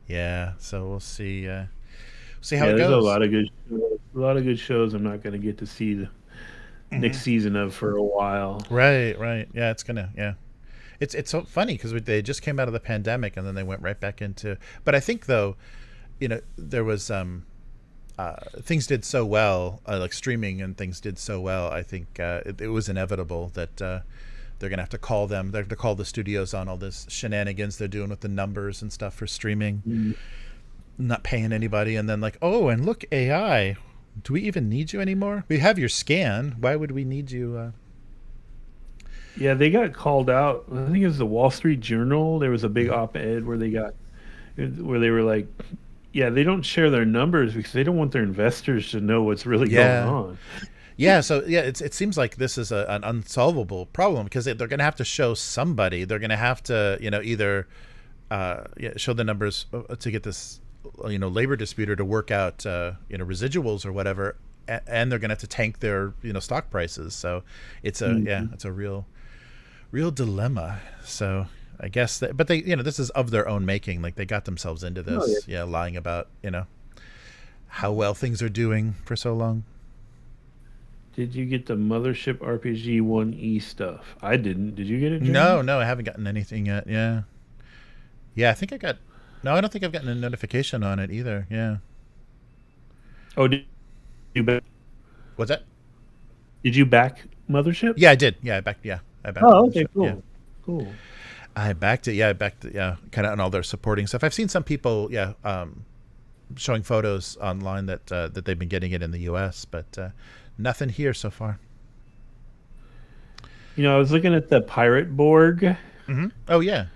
Yeah, so we'll see. See how Yeah, it there's a goes. lot of good shows I'm not going to get to see the next season of for a while. Right, right. Yeah, it's gonna. Yeah, it's so funny because they just came out of the pandemic and then they went right back into. But I think though, there was things did so well, like streaming and things did so well. I think it was inevitable that they're gonna have to call them. They have to call the studios on all this shenanigans they're doing with the numbers and stuff for streaming, not paying anybody, and then like, oh, and look, AI. Do we even need you anymore? We have your scan. Why would we need you? Yeah, they got called out. I think it was the Wall Street Journal. There was a big op-ed where they were like, yeah, they don't share their numbers because they don't want their investors to know what's really going on. Yeah, so yeah, it seems like this is an unsolvable problem because they're going to have to show somebody. They're going to have to, either show the numbers to get this, labor disputer to work out, residuals or whatever, and they're going to have to tank their, stock prices. So it's it's a real dilemma. So I guess but they, this is of their own making. Like they got themselves into this, lying about, how well things are doing for so long. Did you get the Mothership RPG 1E stuff? I didn't. Did you get it, James? No, I haven't gotten anything yet. Yeah, I think I got. No, I don't think I've gotten a notification on it either. Yeah. Oh, did you back? What's that? Did you back Mothership? Yeah, I did. Yeah, I backed. Yeah, I backed. Oh, okay, cool. Yeah. Cool. I backed it. Yeah, I backed it. Yeah, kind of on all their supporting stuff. I've seen some people, showing photos online that they've been getting it in the U.S., but nothing here so far. I was looking at the Pirate Borg. Mm-hmm. Oh yeah.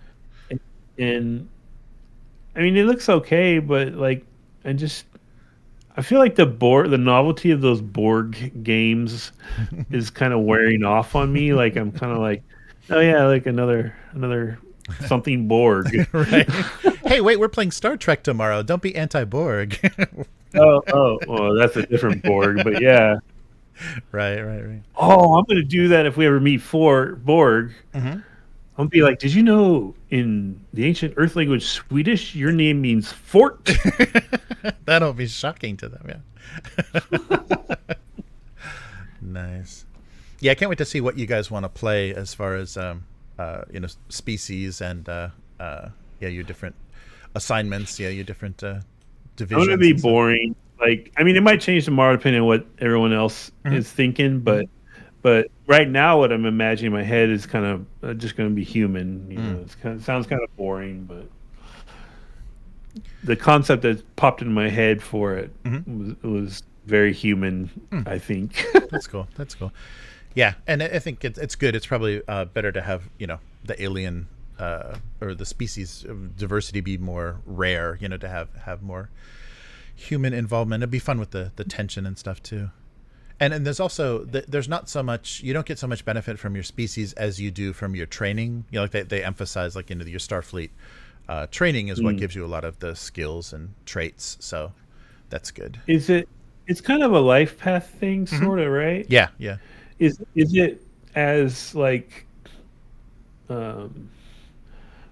And I mean, it looks okay, but like, I feel like the novelty of those Borg games is kind of wearing off on me. Like I'm kind of like, oh yeah, like another something Borg. Right. Hey, wait, we're playing Star Trek tomorrow. Don't be anti-Borg. oh, well, that's a different Borg, but yeah. Right. Oh, I'm gonna do that if we ever meet Borg. Mm-hmm. I'll be like, did you know in the ancient Earth language Swedish, your name means fort? That'll be shocking to them, yeah. Nice. Yeah, I can't wait to see what you guys want to play as far as species and your different assignments, your different divisions. I'm gonna be boring. Like, I mean, it might change tomorrow depending on what everyone else is thinking, but right now, what I'm imagining in my head is kind of just going to be human. It sounds kind of boring, but the concept that popped into my head for it was very human. I think That's cool. Yeah, and I think it's good. It's probably better to have the alien or the species diversity be more rare. To have more human involvement. It'd be fun with the tension and stuff too. And there's also there's not so much, you don't get so much benefit from your species as you do from your training. Like they emphasize like your Starfleet training is what gives you a lot of the skills and traits. So that's good. It's kind of a life path thing, sort of, right? Yeah. Is it as like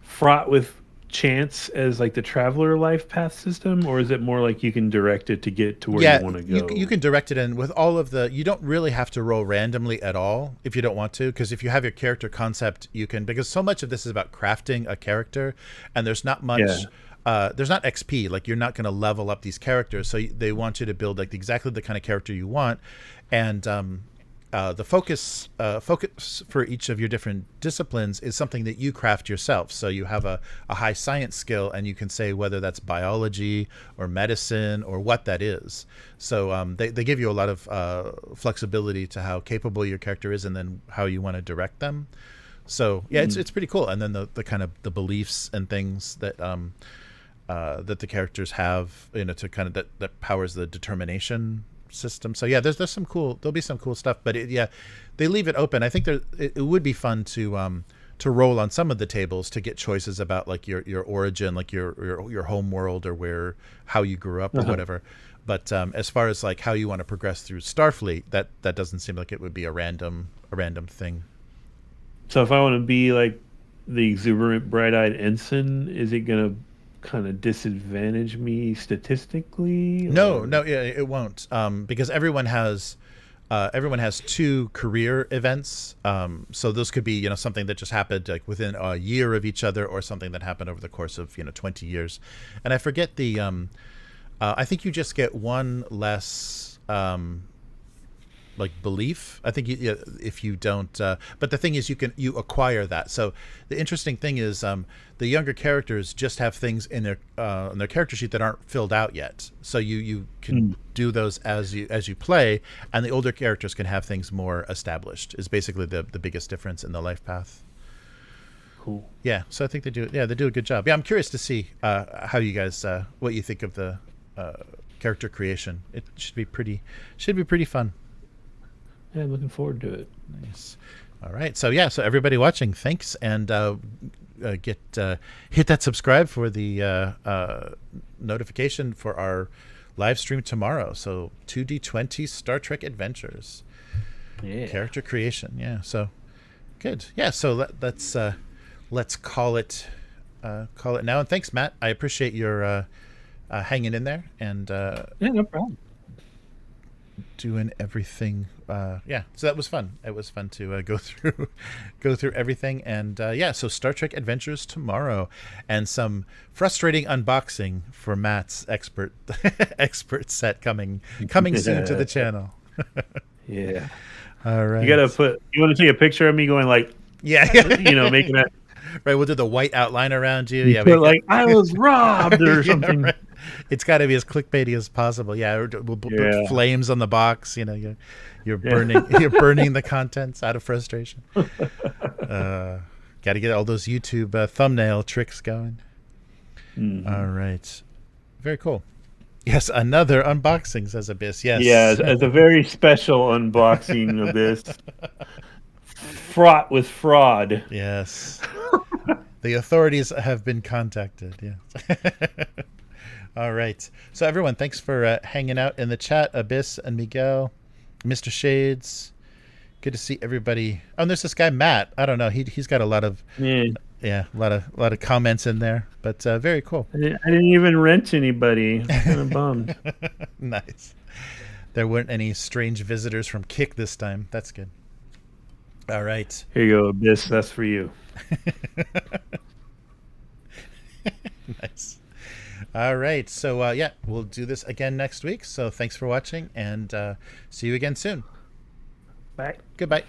fraught with chance as like the Traveler life path system, or is it more like you can direct it to get to where you want to go? You can direct it in with all of you don't really have to roll randomly at all if you don't want to, because if you have your character concept, you can, because so much of this is about crafting a character, and there's not much there's not XP, like you're not going to level up these characters, so they want you to build like exactly the kind of character you want, and the focus for each of your different disciplines is something that you craft yourself. So you have a high science skill, and you can say whether that's biology or medicine or what that is. So they give you a lot of flexibility to how capable your character is, and then how you want to direct them. So yeah, it's pretty cool. And then the kind of the beliefs and things that that the characters have, to kind of that powers the determination system. So yeah, there'll be some cool stuff, but they leave it open. I think it would be fun to roll on some of the tables to get choices about like your origin, like your home world, or how you grew up or whatever. But as far as like how you want to progress through Starfleet, that doesn't seem like it would be a random thing. So if I want to be like the exuberant, bright-eyed ensign, is it gonna kind of disadvantage me statistically? No, yeah, it won't. Because everyone has 2 career events. So those could be, something that just happened like within a year of each other, or something that happened over the course of 20 years. And I forget the. I think you just get one less. Like belief, I think if you don't, but the thing is, you acquire that. So the interesting thing is, the younger characters just have things in their character sheet that aren't filled out yet. So you can do those as you play, and the older characters can have things more established. Is basically the biggest difference in the life path. Cool. Yeah, so I think they do a good job. Yeah, I'm curious to see how you guys what you think of the character creation. It should be pretty fun. Yeah, I'm looking forward to it. Nice. All right. So everybody watching, thanks, and hit that subscribe for the notification for our live stream tomorrow. So 2D20 Star Trek Adventures. Yeah. Character creation. Yeah. So good. Yeah. So let's call it now. And thanks, Matt. I appreciate your hanging in there and yeah, no problem. Doing everything. So that was fun. It was fun to go through everything. And so Star Trek Adventures tomorrow, and some frustrating unboxing for Matt's expert set coming soon to the channel. Yeah. All right. You want to take a picture of me going like, making that. Right, we'll do the white outline around you. Yeah, like I was robbed or something. Right. It's got to be as clickbaity as possible. Yeah, we'll put flames on the box. You're burning you're burning the contents out of frustration. Got to get all those YouTube thumbnail tricks going. Mm-hmm. All right, very cool. Yes, another unboxing, says Abyss. Yes, yeah, as a very special unboxing, Abyss. Fraught with fraud. Yes. The authorities have been contacted. Yeah. All right. So everyone, thanks for hanging out in the chat. Abyss and Miguel, Mr. Shades. Good to see everybody. Oh, and there's this guy Matt. I don't know. He's got a lot of a lot of comments in there. But very cool. I didn't even rent anybody. I'm kind of bummed. Nice. There weren't any strange visitors from Kick this time. That's good. All right. Here you go, Abyss. That's for you. Nice. All right. So, we'll do this again next week. So thanks for watching, and see you again soon. Bye. Goodbye.